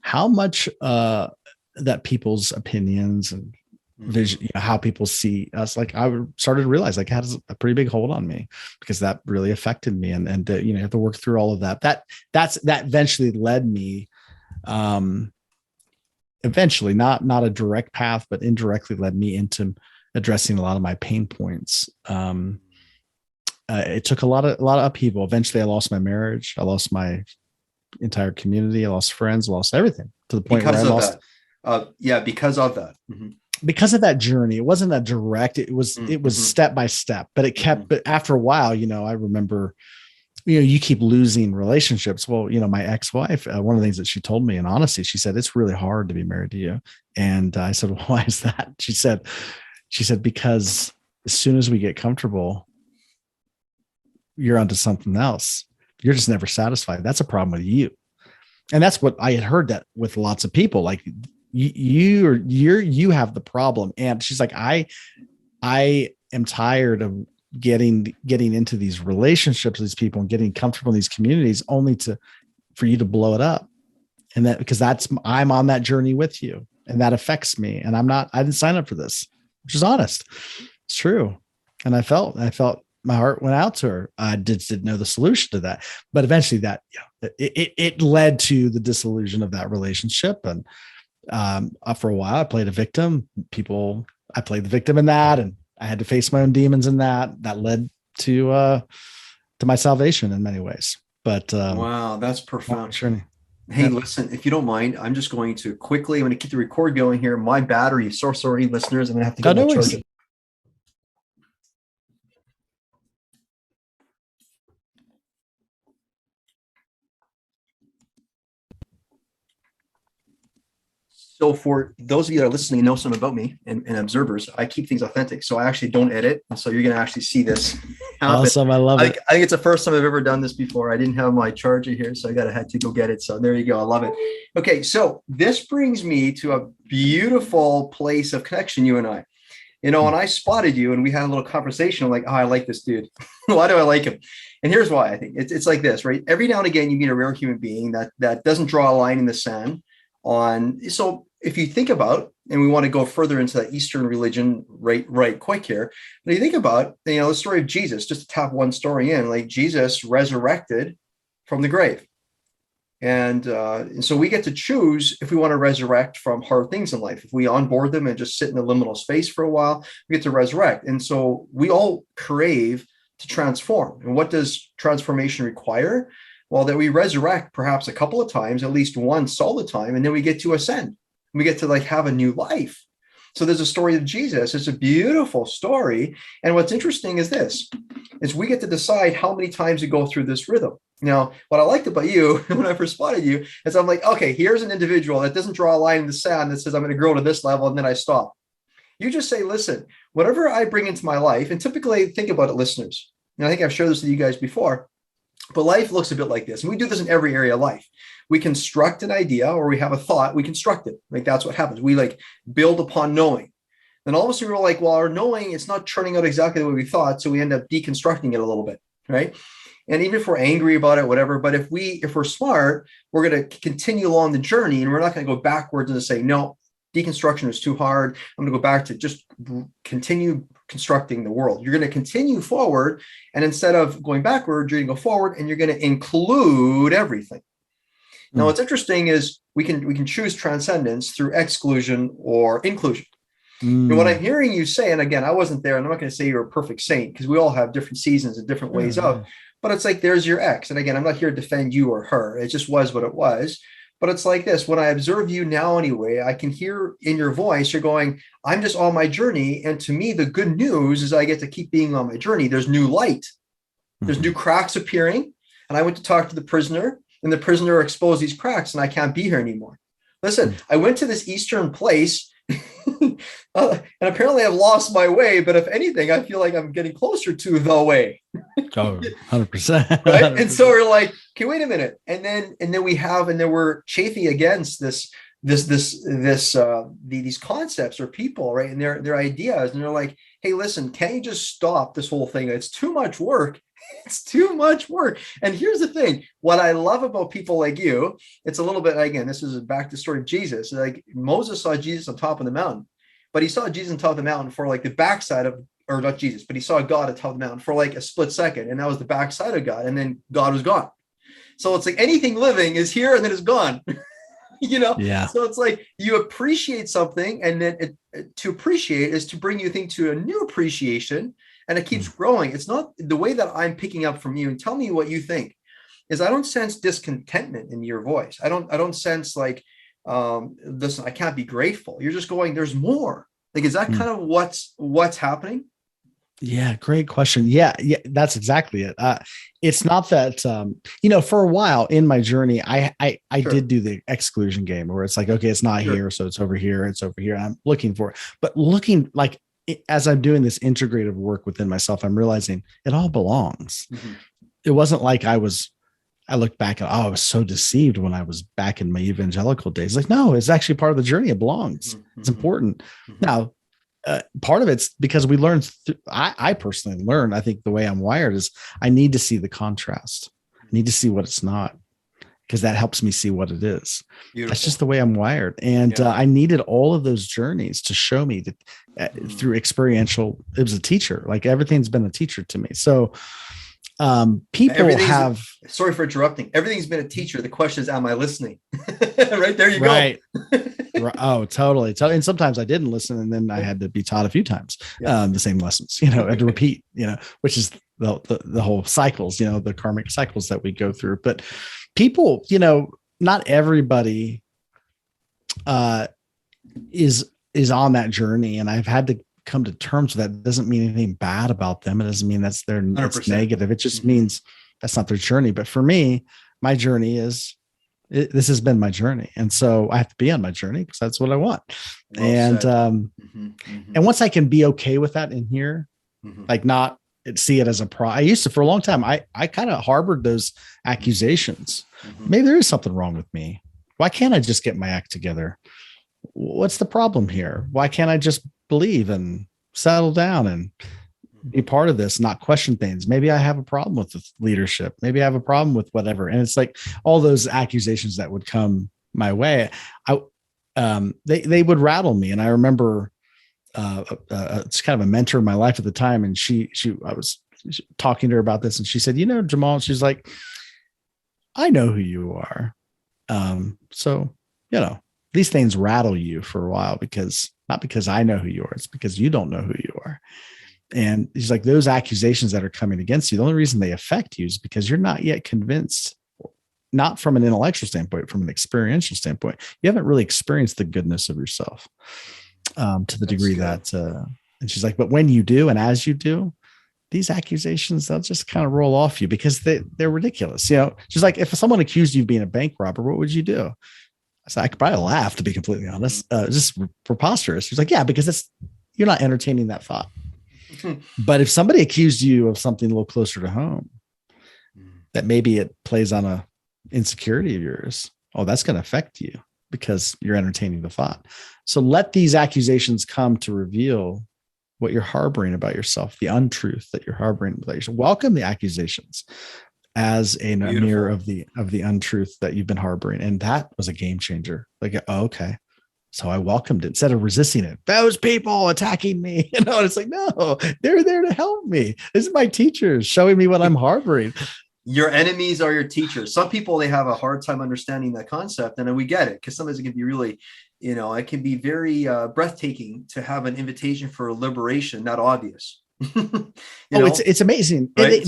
Speaker 2: how much that people's opinions and vision, how people see us. Like, I started to realize, like, it has a pretty big hold on me because that really affected me. And you have to work through all of that. That eventually led me, eventually, not a direct path, but indirectly led me into addressing a lot of my pain points. It took a lot of upheaval. Eventually I lost my marriage. I lost my entire community. I lost friends, lost everything, to the point where I lost.
Speaker 3: Because of that.
Speaker 2: Because of that journey. It wasn't a direct, it was step by step, but it kept, but after a while, I remember, you keep losing relationships. Well, my ex-wife, one of the things that she told me in honesty, she said, it's really hard to be married to you. And I said, well, why is that? She said, because as soon as we get comfortable, you're onto something else. You're just never satisfied. That's a problem with you. And that's what I had heard that with lots of people, like, you have the problem. And she's like, I am tired of getting into these relationships with these people and getting comfortable in these communities only for you to blow it up. And that, because I'm on that journey with you, and that affects me. And I didn't sign up for this, which is honest. It's true. And I felt my heart went out to her. I didn't know the solution to that, but eventually it led to the dissolution of that relationship. And for a while I played a victim. I played the victim in that, and I had to face my own demons in that. That led to my salvation in many ways. But
Speaker 3: wow, that's profound.
Speaker 2: Journey.
Speaker 3: Hey, listen, if you don't mind, I'm just going to quickly, I'm going to keep the record going here. My battery, so sorry, listeners, I'm going to have to get my charger. So for those of you that are listening and know something about me and observers, I keep things authentic. So I actually don't edit. And so you're going to actually see this happen.
Speaker 2: Awesome. I love it.
Speaker 3: I think it's the first time I've ever done this before. I didn't have my charger here, so I had to go get it. So there you go. I love it. Okay. So this brings me to a beautiful place of connection, you and I. And I spotted you and we had a little conversation. I'm like, oh, I like this dude. Why do I like him? And here's why I think it's like this, right? Every now and again, you meet a rare human being that doesn't draw a line in the sand on. So if you think about, and we want to go further into that Eastern religion right quick here, but you think about, the story of Jesus, just to tap one story in, like Jesus resurrected from the grave. And so we get to choose if we want to resurrect from hard things in life. If we onboard them and just sit in the liminal space for a while, we get to resurrect. And so we all crave to transform. And what does transformation require? Well, that we resurrect perhaps a couple of times, at least one solid time, and then we get to ascend. We get to like have a new life. So there's a story of Jesus. It's a beautiful story. And what's interesting is this, is we get to decide how many times we go through this rhythm. Now, what I liked about you when I first spotted you is I'm like, okay, here's an individual that doesn't draw a line in the sand that says I'm going to grow to this level and then I stop. You just say, listen, whatever I bring into my life, and typically think about it, listeners, and I think I've shared this with you guys before, but life looks a bit like this. And we do this in every area of life. We construct an idea or we have a thought, we construct it. Like that's what happens. We like build upon knowing. Then all of a sudden we're like, well, our knowing, it's not turning out exactly the way we thought. So we end up deconstructing it a little bit, right? And even if we're angry about it, whatever, but if we're smart, we're going to continue along the journey and we're not going to go backwards and say, no, deconstruction is too hard. I'm going to go back to just continue constructing the world. You're going to continue forward. And instead of going backward, you're going to go forward and you're going to include everything. Now, what's interesting is we can choose transcendence through exclusion or inclusion. And what I'm hearing you say, and again, I wasn't there, and I'm not going to say you're a perfect saint because we all have different seasons and different ways of, but it's like, there's your ex. And again, I'm not here to defend you or her. It just was what it was. But it's like this, when I observe you now anyway, I can hear in your voice, you're going, I'm just on my journey. And to me, the good news is I get to keep being on my journey. There's new light. There's new cracks appearing. And I went to talk to the prisoner and the prisoner exposed these cracks and I can't be here anymore. Listen, I went to this Eastern place and apparently I've lost my way. But if anything, I feel like I'm getting closer to the way.
Speaker 2: Oh, 100%.
Speaker 3: Right. And so we're like, okay, wait a minute. And then we're chafing against these concepts or people, right? And their ideas. And they're like, hey, listen, can you just stop this whole thing? It's too much work. It's too much work. And here's the thing. What I love about people like you, it's a little bit, again, this is back to the story of Jesus. Like Moses saw Jesus on top of the mountain, but he saw Jesus on top of the mountain for like the backside of, or not Jesus, but he saw God at top of the mountain for like a split second. And that was the backside of God. And then God was gone. So it's like anything living is here and then it's gone. Yeah. So it's like you appreciate something, and then to appreciate is to bring you to a new appreciation, and it keeps growing. It's not the way that I'm picking up from you, and tell me what you think, is I don't sense discontentment in your voice. I don't sense like, listen, I can't be grateful. You're just going, there's more. Like, is that kind of what's happening?
Speaker 2: Yeah, great question. Yeah, that's exactly it. It's not that, for a while in my journey, I
Speaker 3: Sure.
Speaker 2: did do the exclusion game where it's like, okay, it's not here, so it's over here. It's over here. I'm looking for it, but looking like as I'm doing this integrative work within myself, I'm realizing it all belongs. Mm-hmm. It wasn't like I looked back and, I was so deceived when I was back in my evangelical days. Like, no, it's actually part of the journey. It belongs. Mm-hmm. It's important. Mm-hmm. Now, part of it's because we learn. I personally learn. I think the way I'm wired is I need to see the contrast. I need to see what it's not, because that helps me see what it is. Beautiful. That's just the way I'm wired. And I needed all of those journeys to show me that through experiential. It was a teacher. Like everything's been a teacher to me. So people have.
Speaker 3: Sorry for interrupting. Everything's been a teacher. The question is, am I listening? Right there, you go.
Speaker 2: Right. Oh, totally. And sometimes I didn't listen, and then I had to be taught a few times the same lessons. I had to repeat. Which is the whole cycles. The karmic cycles that we go through. But people, not everybody is on that journey, and I've had to come to terms with that. It doesn't mean anything bad about them. It doesn't mean that's negative. It just means that's not their journey. But for me, my journey is. This has been my journey. And so I have to be on my journey because that's what I want. And once I can be okay with that in here, like not see it as a I used to, for a long time, I kind of harbored those accusations. Maybe there is something wrong with me. Why can't I just get my act together? What's the problem here? Why can't I just believe and settle down? And be part of this, not question things. Maybe I have a problem with the leadership. Maybe I have a problem with whatever. And it's like all those accusations that would come my way, they would rattle me. And I remember it's kind of a mentor in my life at the time. And I was talking to her about this, and she said, Jamal, she's like, I know who you are. So, these things rattle you for a while not because I know who you are, it's because you don't know who you are. And he's like, those accusations that are coming against you, the only reason they affect you is because you're not yet convinced, not from an intellectual standpoint, from an experiential standpoint. You haven't really experienced the goodness of yourself to the degree that, and she's like, but when you do, and as you do, these accusations, they'll just kind of roll off you because they're ridiculous. She's like, if someone accused you of being a bank robber, what would you do? I said, I could probably laugh, to be completely honest. Just preposterous. She's like, yeah, because you're not entertaining that thought. But if somebody accused you of something a little closer to home, that maybe it plays on a insecurity of yours, that's going to affect you because you're entertaining the thought. So let these accusations come to reveal what you're harboring about yourself, the untruth that you're harboring about yourself. Welcome the accusations as a mirror of the untruth that you've been harboring. And that was a game changer. Like, okay. So I welcomed it instead of resisting it. Those people attacking me, and it's like, no, they're there to help me. This is my teachers showing me what I'm harboring.
Speaker 3: Your enemies are your teachers. Some people, they have a hard time understanding that concept, and we get it because sometimes it can be really, it can be very breathtaking to have an invitation for liberation not obvious.
Speaker 2: It's amazing.
Speaker 3: Right?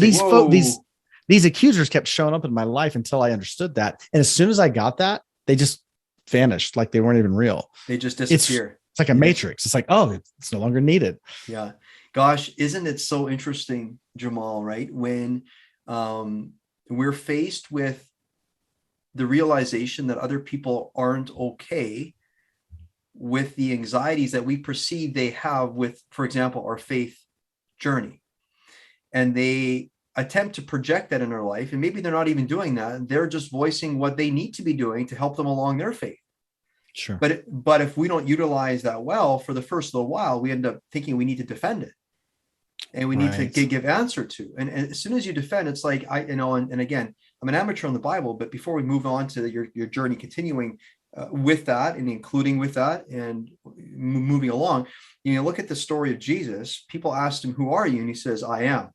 Speaker 2: These accusers kept showing up in my life until I understood that, and as soon as I got that, they just vanished, like they weren't even real.
Speaker 3: They just disappear.
Speaker 2: It's like a matrix. It's like, it's no longer needed.
Speaker 3: Yeah. Gosh, isn't it so interesting, Jamal, right? When we're faced with the realization that other people aren't okay with the anxieties that we perceive they have with, for example, our faith journey. And they attempt to project that in our life. And maybe they're not even doing that. They're just voicing what they need to be doing to help them along their faith.
Speaker 2: Sure.
Speaker 3: But if we don't utilize that well for the first little while, we end up thinking we need to defend it. And we need to give answer to. And as soon as you defend, it's like, and again, I'm an amateur on the Bible, but before we move on to your journey, continuing with that and including with that and moving along, look at the story of Jesus. People asked him, who are you? And he says, I am.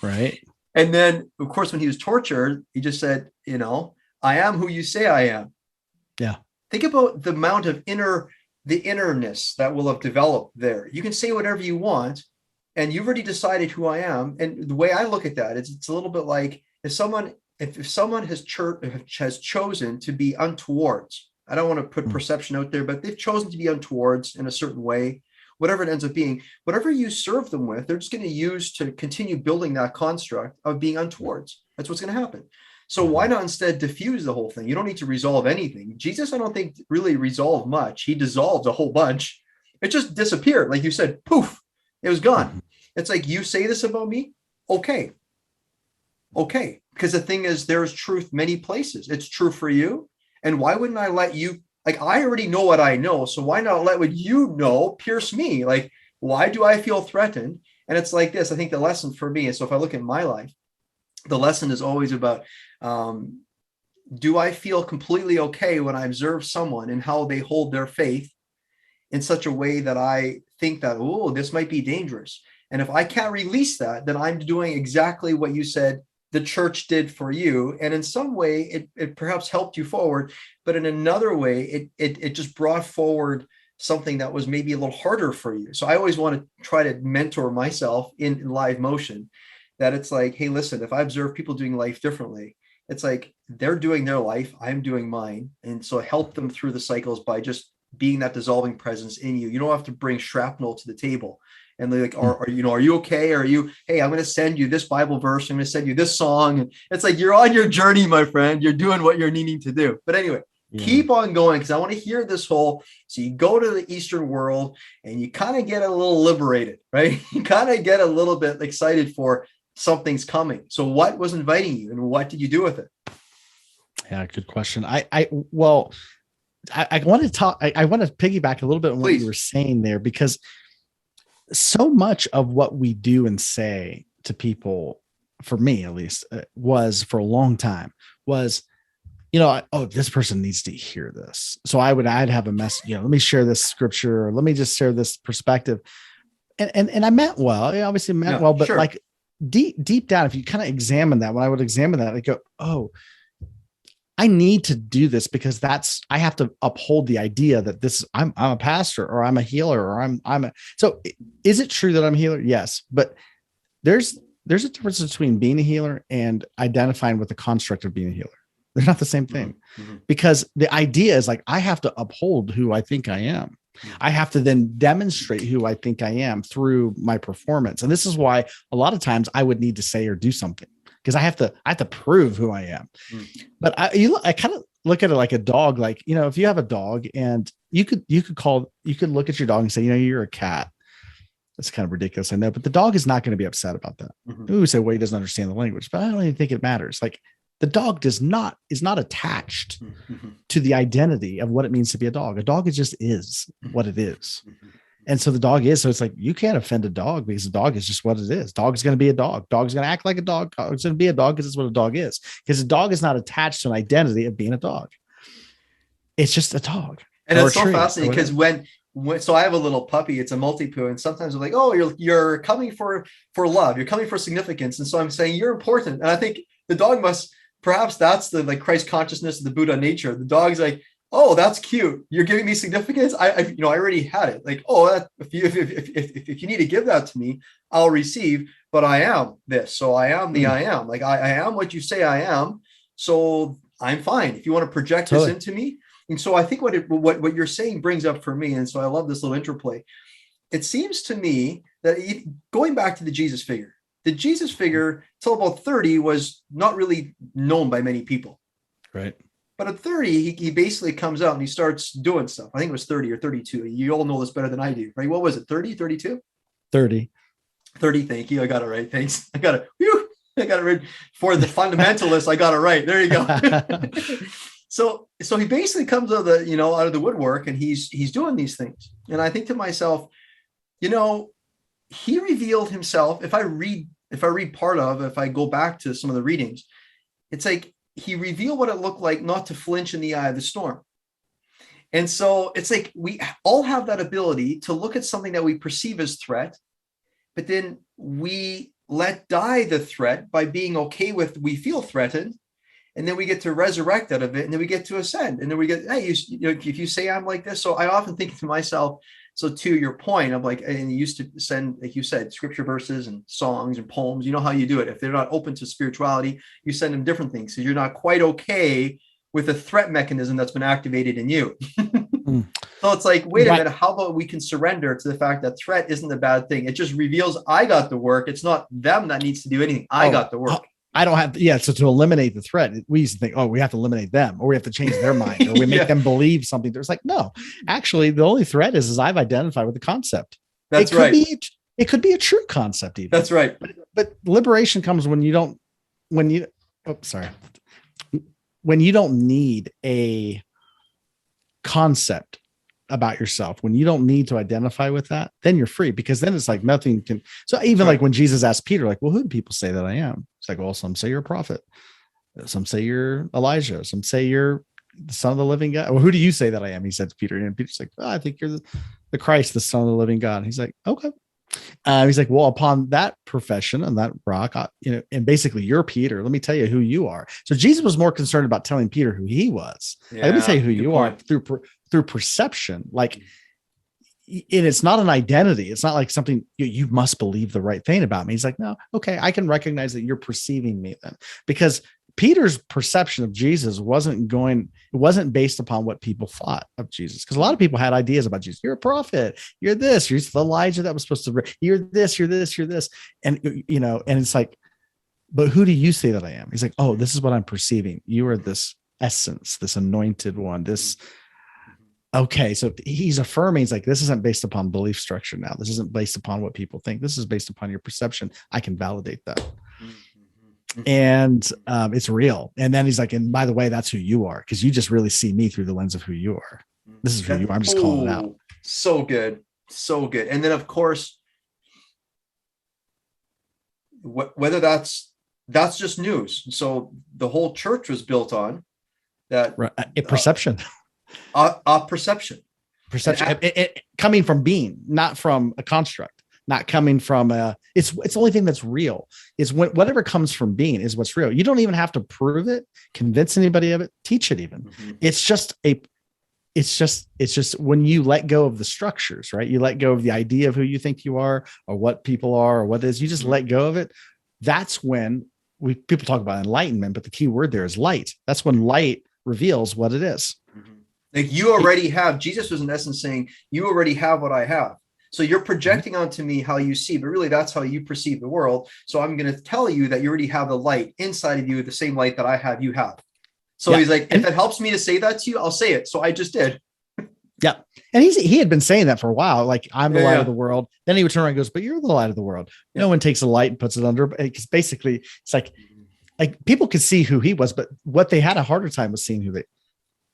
Speaker 2: Right.
Speaker 3: And then, of course, when he was tortured, he just said, I am who you say I am.
Speaker 2: Yeah.
Speaker 3: Think about the amount of the innerness that will have developed there. You can say whatever you want, and you've already decided who I am. And the way I look at that is, it's a little bit like if someone has chosen to be untowards. I don't want to put perception out there, but they've chosen to be untowards in a certain way. Whatever it ends up being, whatever you serve them with, they're just going to use to continue building that construct of being untowards. That's what's going to happen. So why not instead diffuse the whole thing? You don't need to resolve anything. Jesus, I don't think, really resolved much. He dissolved a whole bunch. It just disappeared. Like you said, poof, it was gone. It's like, you say this about me? Okay. Because the thing is, there's truth many places. It's true for you. And why wouldn't I let you, like, I already know what I know. So why not let what you know pierce me? Like, why do I feel threatened? And it's like this. I think the lesson for me is, so if I look at my life, the lesson is always about, do I feel completely okay when I observe someone and how they hold their faith in such a way that I think that, this might be dangerous. And if I can't release that, then I'm doing exactly what you said the church did for you. And in some way, it perhaps helped you forward, but in another way, it just brought forward something that was maybe a little harder for you. So I always want to try to mentor myself in live motion, that it's like, hey, listen, if I observe people doing life differently, it's like they're doing their life, I'm doing mine. And so help them through the cycles by just being that dissolving presence in you. You don't have to bring shrapnel to the table. And they're like, are you okay? Hey, I'm going to send you this Bible verse. I'm going to send you this song. And it's like, you're on your journey, my friend. You're doing what you're needing to do. But anyway, keep on going, because I want to hear this whole, so you go to the Eastern world and you kind of get a little liberated, right? You kind of get a little bit excited for something's coming. So what was inviting you and what did you do with it?
Speaker 2: Yeah, good question. I want to talk, I want to piggyback a little bit on what you were saying there, because so much of what we do and say to people, for me at least, was for a long time was, oh, this person needs to hear this. So I'd have a message, let me share this scripture, or let me just share this perspective. And I meant well, I obviously meant well, but like deep down, if you kind of examine that, when I would examine that, I go, oh, I need to do this because I have to uphold the idea that I'm a pastor, or I'm a healer, or so is it true that I'm a healer? Yes. But there's a difference between being a healer and identifying with the construct of being a healer. They're not the same thing, because the idea is like, I have to uphold who I think I am. I have to then demonstrate who I think I am through my performance. And this is why a lot of times I would need to say or do something, because I have to prove who I am. But I kind of look at it like a dog. Like, if you have a dog, and you could look at your dog and say, you're a cat. That's kind of ridiculous, I know, but the dog is not going to be upset about that. Ooh, say, well, he doesn't understand the language, but I don't even think it matters. Like, the dog is not attached to the identity of what it means to be a dog. A dog is what it is. And so the dog is, so it's like, you can't offend a dog, because the dog is just what it is. Dog's going to be a dog. Dog's going to act like a dog. Dog's going to be a dog because it's what a dog is. Because a dog is not attached to an identity of being a dog. It's just a dog.
Speaker 3: And it's so fascinating, because when so I have a little puppy, it's a multi-poo, and sometimes I'm like, oh, you're coming for love. You're coming for significance. And so I'm saying, you're important. And I think the dog perhaps that's the like Christ consciousness of the Buddha nature. The dog's like, oh, that's cute. You're giving me significance. I already had it. Like, oh, if you need to give that to me, I'll receive. But I am this, so I am the I am. Like, I am what you say I am. So I'm fine. If you want to project this into me. And so I think what you're saying brings up for me, and so I love this little interplay. It seems to me that going back to the Jesus figure till about 30 was not really known by many people.
Speaker 2: Right. But
Speaker 3: at 30, he basically comes out and he starts doing stuff. I think it was 30 or 32. You all know this better than I do, right? What was it? 30, 32?
Speaker 2: 30.
Speaker 3: 30. Thank you. I got it right. Thanks. I got it right. For the fundamentalists, I got it right. There you go. So he basically comes out of the woodwork, and he's doing these things. And I think to myself, he revealed himself. If I go back to some of the readings, it's like he revealed what it looked like not to flinch in the eye of the storm. And so it's like we all have that ability to look at something that we perceive as threat, but then we let die the threat by being okay with we feel threatened. And then we get to resurrect out of it, and then we get to ascend. And then we get, hey, if you say I'm like this. So I often think to myself, so to your point, I'm like, and you used to send, like you said, scripture verses and songs and poems. You know how you do it. If they're not open to spirituality, you send them different things. So you're not quite okay with a threat mechanism that's been activated in you. So it's like, wait a minute, how about we can surrender to the fact that threat isn't a bad thing? It just reveals I got the work. It's not them that needs to do anything. I got the work.
Speaker 2: I don't have, so to eliminate the threat, we used to think, oh, we have to eliminate them, or we have to change their mind, or we make them believe something. There's like, no, actually, the only threat is I've identified with the concept.
Speaker 3: That's right.
Speaker 2: It could be a true concept even.
Speaker 3: That's right.
Speaker 2: But liberation comes when you don't need a concept about yourself, when you don't need to identify with that, then you're free, because then it's like nothing can. So even like when Jesus asked Peter, like, well, who do people say that I am? It's like, well, some say you're a prophet. Some say you're Elijah. Some say you're the son of the living God. Well, who do you say that I am? He said to Peter, and Peter's like, I think you're the Christ, the son of the living God. And he's like, okay. He's like, well, upon that profession and that rock, and basically you're Peter. Let me tell you who you are. So Jesus was more concerned about telling Peter who he was. Yeah, let me tell you who you are through perception. Like, and it's not an identity. It's not like something you must believe the right thing about me. He's like, no, okay, I can recognize that you're perceiving me then, because Peter's perception of Jesus wasn't based upon what people thought of Jesus. Because a lot of people had ideas about Jesus. You're a prophet. You're this. You're the Elijah that was supposed to. You're this. You're this. You're this. And and it's like, but who do you say that I am? He's like, oh, this is what I'm perceiving. You are this essence, this anointed one. This. Okay, so he's affirming. He's like, this isn't based upon belief structure now. This isn't based upon what people think. This is based upon your perception. I can validate that. And it's real. And then he's like, and by the way, that's who you are, because you just really see me through the lens of who you are. This is who you are. I'm just calling it out.
Speaker 3: So good. And then, of course, whether that's just news. So the whole church was built on that,
Speaker 2: a perception.
Speaker 3: Perception.
Speaker 2: Perception, it coming from being, not from a construct, not coming from it's the only thing that's real is whatever comes from being is what's real. You don't even have to prove it, convince anybody of it, teach it even. Mm-hmm. It's just when you let go of the structures, right? You let go of the idea of who you think you are or what people are or what it is. You just let go of it. That's when people talk about enlightenment, but the key word there is light. That's when light reveals what it is.
Speaker 3: Mm-hmm. Like you already have, Jesus was in essence saying, you already have what I have. So you're projecting onto me how you see, but really that's how you perceive the world. So I'm going to tell you that you already have the light inside of you, the same light that I have, you have. So he's like, if it helps me to say that to you, I'll say it. So I just did.
Speaker 2: Yeah. And he had been saying that for a while. Like, I'm the light of the world. Then he would turn around and goes, but you're the light of the world. Yeah. No one takes a light and puts it under, because basically it's like people could see who he was, but what they had a harder time was seeing who they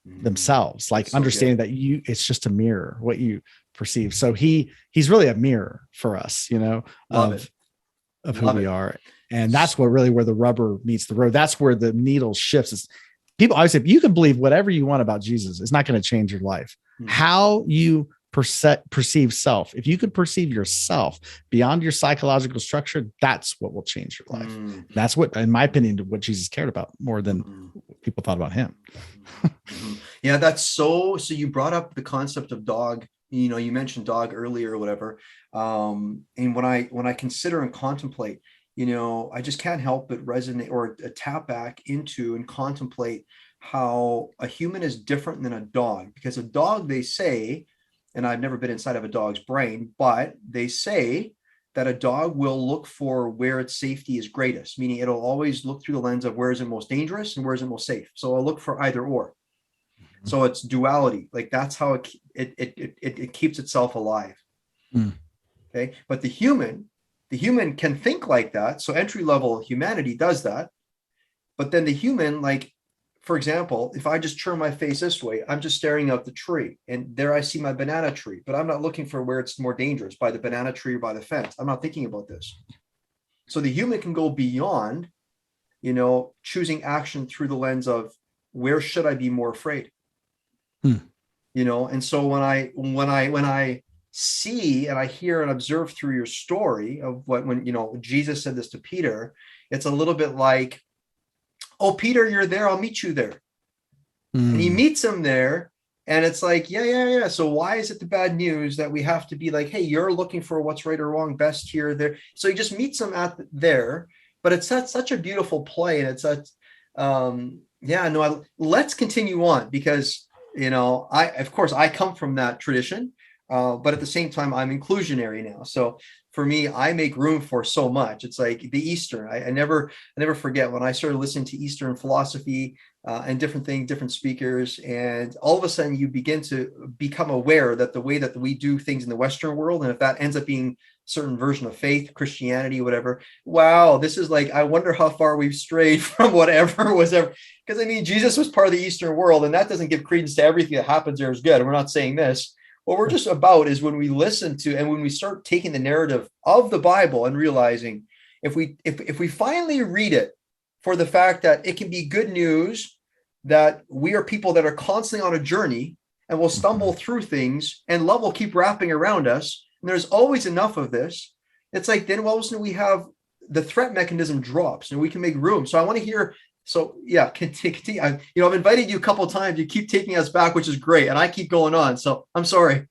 Speaker 2: themselves, like so understanding that it's just a mirror, what you perceive. So he's really a mirror for us, of who we are. And that's where the rubber meets the road. That's where the needle shifts. People always say, you can believe whatever you want about Jesus. It's not going to change your life. Mm-hmm. How you perceive self. If you could perceive yourself beyond your psychological structure, that's what will change your life. Mm-hmm. That's what, in my opinion, what Jesus cared about more than people thought about him.
Speaker 3: Mm-hmm. Yeah, that's so you brought up the concept of dog. You mentioned dog earlier or whatever. And when I consider and contemplate, I just can't help but resonate or tap back into and contemplate how a human is different than a dog, because a dog, they say, and I've never been inside of a dog's brain, but they say that a dog will look for where its safety is greatest, meaning it'll always look through the lens of where is it most dangerous and where is it most safe. So I'll look for either or. Mm-hmm. So it's duality. Like that's how it keeps itself alive. Mm. Okay. But the human can think like that. So entry level humanity does that. But then the human, like, for example, if I just turn my face this way, I'm just staring out the tree and there I see my banana tree, but I'm not looking for where it's more dangerous, by the banana tree or by the fence. I'm not thinking about this. So the human can go beyond, choosing action through the lens of where should I be more afraid? And so when I see and I hear and observe through your story of when Jesus said this to Peter, it's a little bit like, oh, Peter, you're there, I'll meet you there. And he meets him there and it's like, yeah. So why is it the bad news that we have to be like, hey, you're looking for what's right or wrong, best here, there. So he just meets him there, but it's such a beautiful play. And it's let's continue on because, I come from that tradition. But at the same time, I'm inclusionary now. So for me, I make room for so much. It's like the Eastern. I never forget when I started listening to Eastern philosophy and different things, different speakers. And all of a sudden you begin to become aware that the way that we do things in the Western world, and if that ends up being certain version of faith, Christianity, whatever, wow, this is like, I wonder how far we've strayed from whatever was ever. Because Jesus was part of the Eastern world, and that doesn't give credence to everything that happens there is good. And we're not saying this. What we're just about is when we listen to and when we start taking the narrative of the Bible and realizing if we finally read it for the fact that it can be good news that we are people that are constantly on a journey and will stumble through things and love will keep wrapping around us. And there's always enough of this. It's like then all of a sudden we have the threat mechanism drops and we can make room. So I want to hear. So yeah, continue. I've invited you a couple of times. You keep taking us back, which is great, and I keep going on. So I'm sorry.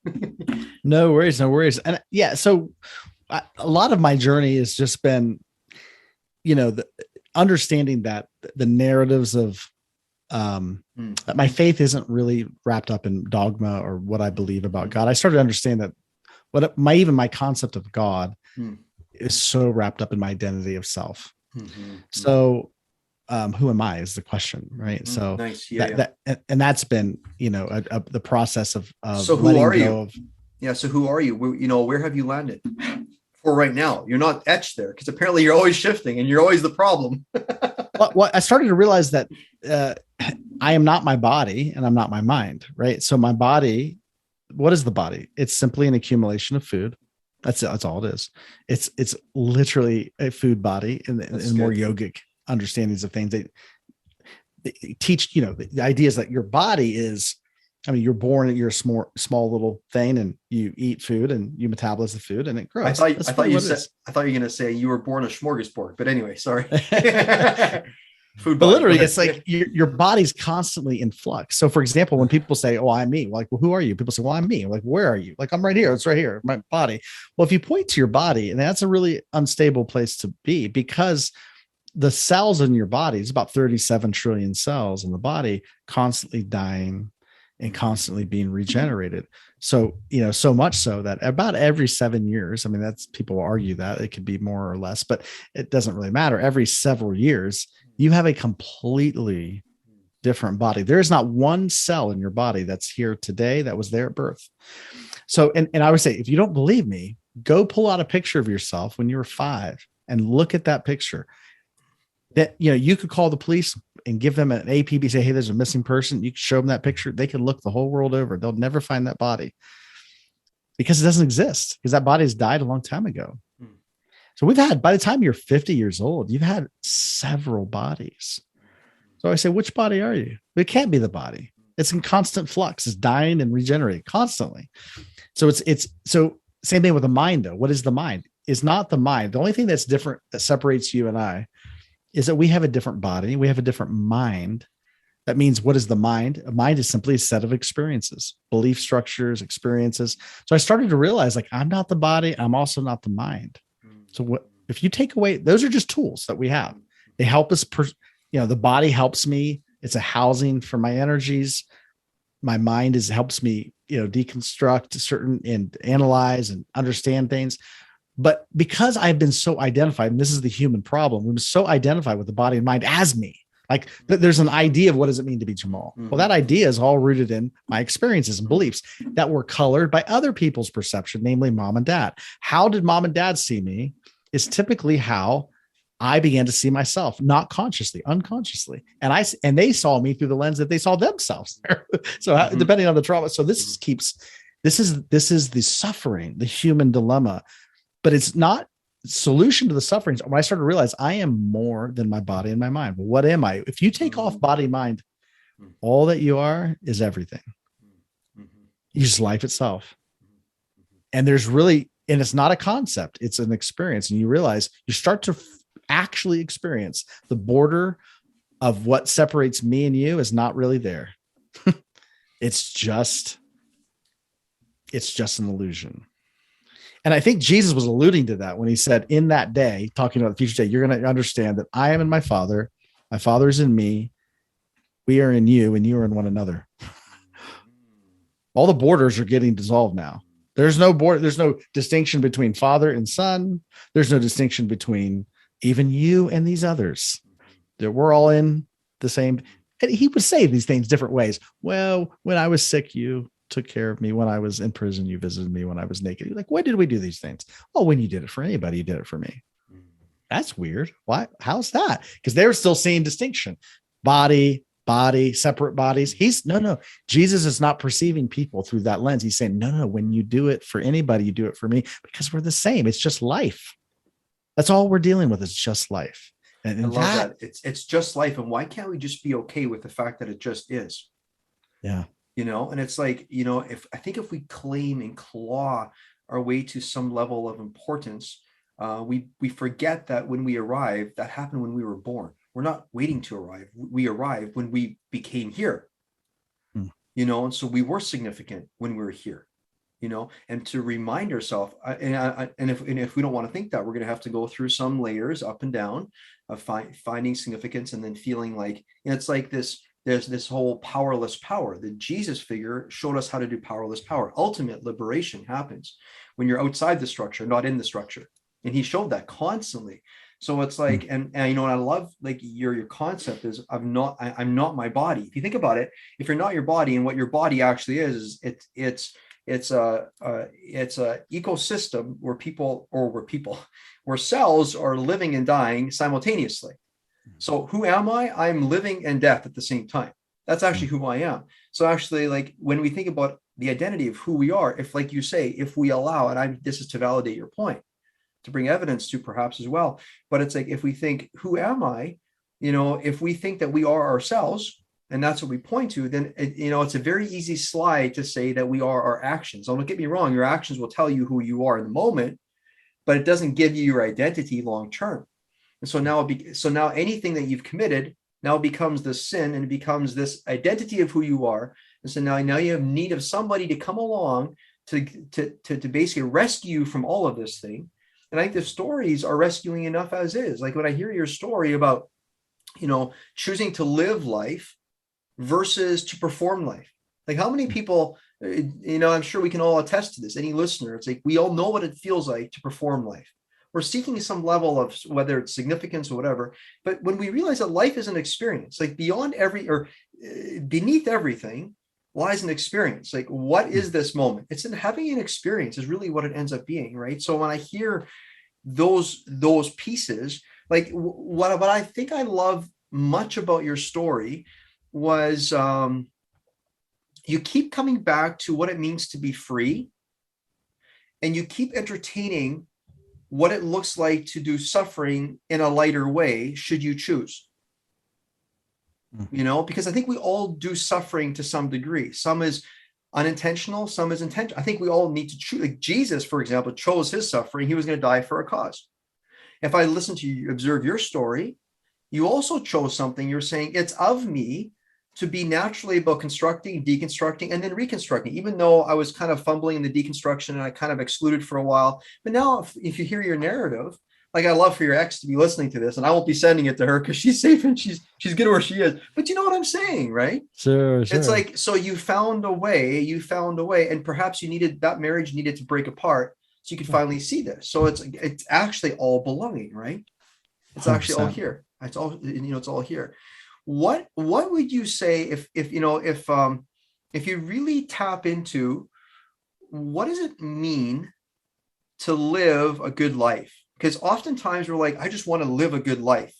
Speaker 2: No worries. And so a lot of my journey has just been, the understanding that the narratives of that my faith isn't really wrapped up in dogma or what I believe about God. I started to understand that my concept of God is so wrapped up in my identity of self. Mm-hmm. So. Who am I is the question, right? So nice. And that's been, the process of
Speaker 3: so who are you? So who are you? Where have you landed for right now? You're not etched there because apparently you're always shifting and you're always the problem.
Speaker 2: Well, I started to realize that I am not my body and I'm not my mind, right? So my body, what is the body? It's simply an accumulation of food That's all it is. It's literally a food body and more yogic understandings of things. They teach, the idea is that your body is, you're born and you're a small little thing, and you eat food and you metabolize the food and it grows.
Speaker 3: I thought you were going to say you were born a smorgasbord, but anyway, sorry.
Speaker 2: Food body. But literally, it's like your body's constantly in flux. So, for example, when people say, "Oh, I'm me," like, "Well, who are you?" People say, "Well, I'm me." Like, "Where are you?" Like, "I'm right here. It's right here, my body." Well, if you point to your body, and that's a really unstable place to be, because the cells in your body is about 37 trillion cells in the body, constantly dying and constantly being regenerated. So, so much so that about every 7 years, that's, people argue that it could be more or less, but it doesn't really matter. Every several years, you have a completely different body. There is not one cell in your body that's here today that was there at birth. So, and I would say, if you don't believe me, go pull out a picture of yourself when you were 5 and look at that picture. That, you could call the police and give them an APB, say, "Hey, there's a missing person." You could show them that picture. They could look the whole world over. They'll never find that body because it doesn't exist, because that body has died a long time ago. So by the time you're 50 years old, you've had several bodies. So I say, which body are you? It can't be the body. It's in constant flux. It's dying and regenerating constantly. So so same thing with the mind, though. What is the mind? It's not the mind. The only thing that's different, that separates you and I, is that we have a different body. We have a different mind. That means, what is the mind? A mind is simply a set of experiences, belief structures, experiences. So I started to realize, like, I'm not the body. I'm also not the mind. So if you take away, those are just tools that we have. They help us, the body helps me. It's a housing for my energies. My mind helps me, deconstruct certain and analyze and understand things. But because I've been so identified, and this is the human problem, we've been so identified with the body and mind as me. Like, there's an idea of what does it mean to be Jamal. Well, that idea is all rooted in my experiences and beliefs that were colored by other people's perception, namely mom and dad. How did mom and dad see me is typically how I began to see myself, not consciously, unconsciously. And they saw me through the lens that they saw themselves. So depending on the trauma. So this is the suffering, the human dilemma, but it's not solution to the sufferings. When I started to realize I am more than my body and my mind. Well, what am I? If you take off body, mind, all that you are is everything. You're just life itself. And and it's not a concept, it's an experience. And you realize, you start to actually experience the border of what separates me and you is not really there. It's just an illusion. And I think Jesus was alluding to that when he said, in that day, talking about the future day, you're going to understand that I am in my Father is in me, we are in you, and you are in one another. All the borders are getting dissolved now. There's no border. There's no distinction between Father and Son. There's no distinction between even you and these others. That we're all in the same. And he would say these things different ways. Well, when I was sick, you took care of me. When I was in prison, you visited me. When I was naked, you're like, when did we do these things? Oh, when you did it for anybody, you did it for me. That's weird. Why? How's that? Because they're still seeing distinction. Body, separate bodies. No. Jesus is not perceiving people through that lens. He's saying, no. When you do it for anybody, you do it for me, because we're the same. It's just life. That's all we're dealing with. It's just life. And
Speaker 3: I love that. It's just life. And why can't we just be okay with the fact that it just is?
Speaker 2: Yeah.
Speaker 3: And it's like, if we claim and claw our way to some level of importance, we forget that when we arrive, that happened when we were born. We're not waiting to arrive. We arrived when we became here, and so we were significant when we were here, and to remind ourselves, and if we don't want to think that, we're going to have to go through some layers up and down of finding significance, and then feeling like, it's like there's this whole powerless power. The Jesus figure showed us how to do powerless power. Ultimate liberation happens when you're outside the structure, not in the structure. And he showed that constantly. So it's like, and I love, like, your concept is, I'm not my body. If you think about it, if you're not your body, and what your body actually is it's a ecosystem where cells are living and dying simultaneously. So who am I? I'm living and death at the same time. That's actually who I am. So actually, like, when we think about the identity of who we are. If, like you say, if we allow, and this is to validate your point, to bring evidence to perhaps as well, but it's like, if we think, who am I? If we think that we are ourselves, and that's what we point to, then it's a very easy slide to say that we are our actions. Don't get me wrong, your actions will tell you who you are in the moment, but it doesn't give you your identity long term. And so now anything that you've committed now becomes the sin, and it becomes this identity of who you are. And so now you have need of somebody to come along to basically rescue you from all of this thing. And I think the stories are rescuing enough as is. Like when I hear your story about, choosing to live life versus to perform life. Like how many people, I'm sure we can all attest to this, any listener, it's like, we all know what it feels like to perform life. We're seeking some level of, whether it's significance or whatever, but when we realize that life is an experience, like beneath everything lies an experience. Like, what is this moment? It's in having an experience is really what it ends up being, right? So when I hear those pieces, like what I think I love much about your story was you keep coming back to what it means to be free, and you keep entertaining what it looks like to do suffering in a lighter way, should you choose. Because I think we all do suffering to some degree. Some is unintentional, some is intentional. I think we all need to choose. Like Jesus, for example, chose his suffering. He was going to die for a cause. If I listen to you, observe your story, you also chose something. You're saying it's of me to be naturally about constructing, deconstructing, and then reconstructing, even though I was kind of fumbling in the deconstruction and I kind of excluded for a while. But now if you hear your narrative, like, I love for your ex to be listening to this, and I won't be sending it to her because she's safe and she's good where she is. But you know what I'm saying, right?
Speaker 2: Sure.
Speaker 3: It's like, so you found a way, and perhaps that marriage needed to break apart so you could finally see this. So it's actually all belonging, right? It's 100%. Actually all here. It's all, it's all here. What would you say if you really tap into what does it mean to live a good life? Because oftentimes we're like, I just want to live a good life.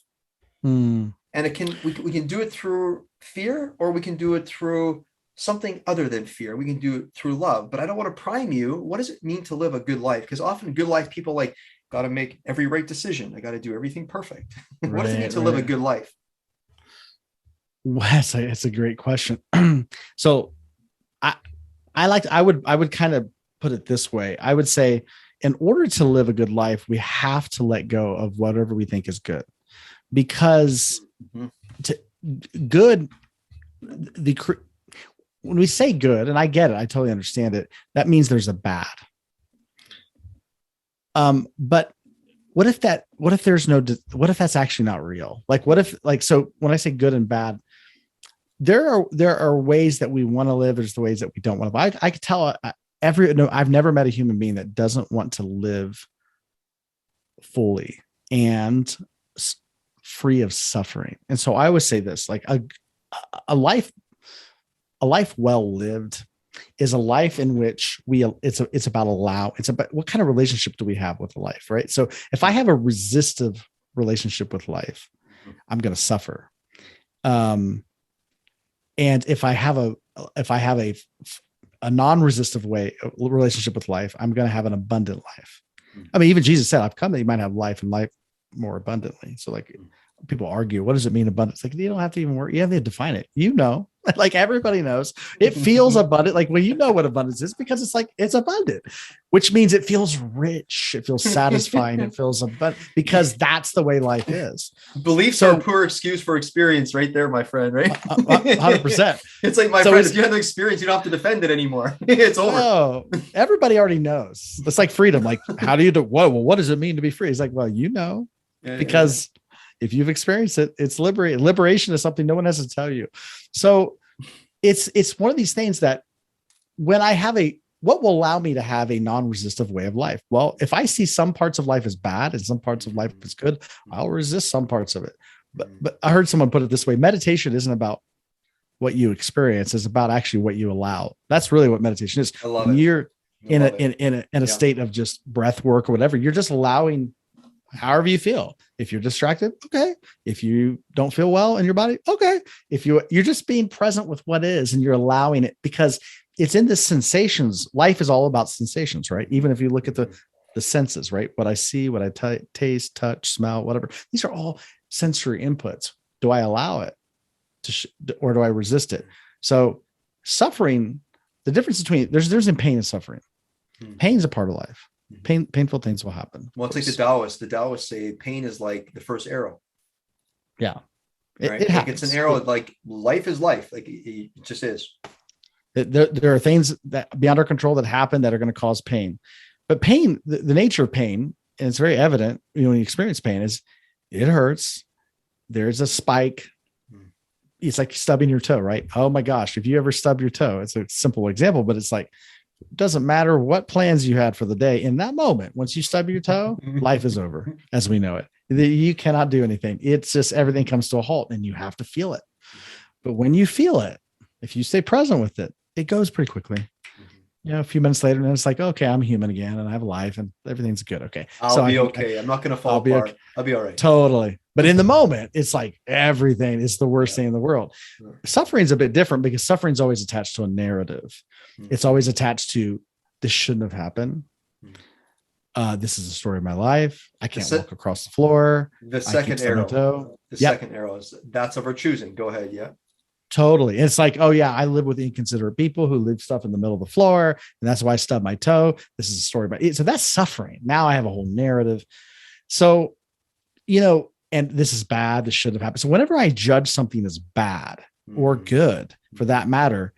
Speaker 3: And we can do it through fear, or we can do it through something other than fear. We can do it through love. But I don't want to prime you. What does it mean to live a good life? Because often good life people like, got to make every right decision. I got to do everything perfect. What does it mean to live a good life?
Speaker 2: Well, that's a great question. So I would kind of put it this way. I would say, in order to live a good life, we have to let go of whatever we think is good, because when we say good, and I get it, I totally understand it, that means there's a bad. But what if that's actually not real? Like, so when I say good and bad, there are ways that we want to live. There's the ways that we don't want to live. I could tell I've never met a human being that doesn't want to live fully and free of suffering. And so I always say this, like a life well lived is a life in which it's about what kind of relationship do we have with life, right? So if I have a resistive relationship with life, I'm going to suffer. And if I have a non-resistive relationship with life, I'm going to have an abundant life. I mean, even Jesus said, I've come that you might have life and life more abundantly. So like, people argue, what does it mean abundance? Like, you don't have to even worry. You have to define it. Like everybody knows it feels abundant. Like, well, you know what abundance is, because it's like, it's abundant, which means it feels rich. It feels satisfying. It feels abundant, because that's the way life is.
Speaker 3: Beliefs are a poor excuse for experience right there, my friend, right?
Speaker 2: 100%.
Speaker 3: It's like, my friend, if you have the experience, you don't have to defend it anymore. It's over.
Speaker 2: Oh, everybody already knows. It's like freedom. Like, how do you do? What does it mean to be free? It's like, well, because if you've experienced it, it's liberating. Liberation is something no one has to tell you. So it's one of these things that when I have what will allow me to have a non-resistive way of life? Well, if I see some parts of life as bad and some parts of life as good, I'll resist some parts of it. But I heard someone put it this way: meditation isn't about what you experience, it's about actually what you allow. That's really what meditation is.
Speaker 3: I love
Speaker 2: when
Speaker 3: it.
Speaker 2: You're in a state of just breath work or whatever, you're just allowing however you feel. If you're distracted, okay. If you don't feel well in your body, okay. If you're just being present with what is, and you're allowing it, because it's in the sensations. Life is all about sensations, right? Even if you look at the senses, right? What I see, what I taste, touch, smell, whatever. These are all sensory inputs. Do I allow it or do I resist it? So suffering, the difference between there's in pain and suffering. Pain is a part of life. Painful things will happen.
Speaker 3: Well, it's like the Taoists. The Taoists say pain is like the first arrow.
Speaker 2: Yeah.
Speaker 3: Right?
Speaker 2: It
Speaker 3: like it's an arrow. Like life is life. Like it just is.
Speaker 2: There are things that beyond our control that happen that are going to cause pain. But pain, the nature of pain, and it's very evident, when you experience pain, is it hurts. There's a spike. It's like stubbing your toe, right? Oh my gosh. If you ever stub your toe, it's a simple example, but it's like, it doesn't matter what plans you had for the day. In that moment, once you stub your toe, life is over as we know it. You cannot do anything. It's just everything comes to a halt and you have to feel it. But when you feel it, if you stay present with it, it goes pretty quickly. A few minutes later, and it's like, okay, I'm human again, and I have a life, and everything's good. Okay,
Speaker 3: I'll be okay. I'm not going to fall apart. Okay. I'll be all right.
Speaker 2: Totally. But in the moment, it's like everything is the worst thing in the world. Sure. Suffering's a bit different because suffering's always attached to a narrative. It's always attached to this shouldn't have happened. This is the story of my life. I can't walk across the floor.
Speaker 3: The second arrow. Second arrow is that's of our choosing. Go ahead. Yeah.
Speaker 2: Totally. It's like, oh yeah, I live with inconsiderate people who leave stuff in the middle of the floor. And that's why I stubbed my toe. This is a story about it. So that's suffering. Now I have a whole narrative. So, and this is bad. This shouldn't have happened. So whenever I judge something as bad or good for that matter,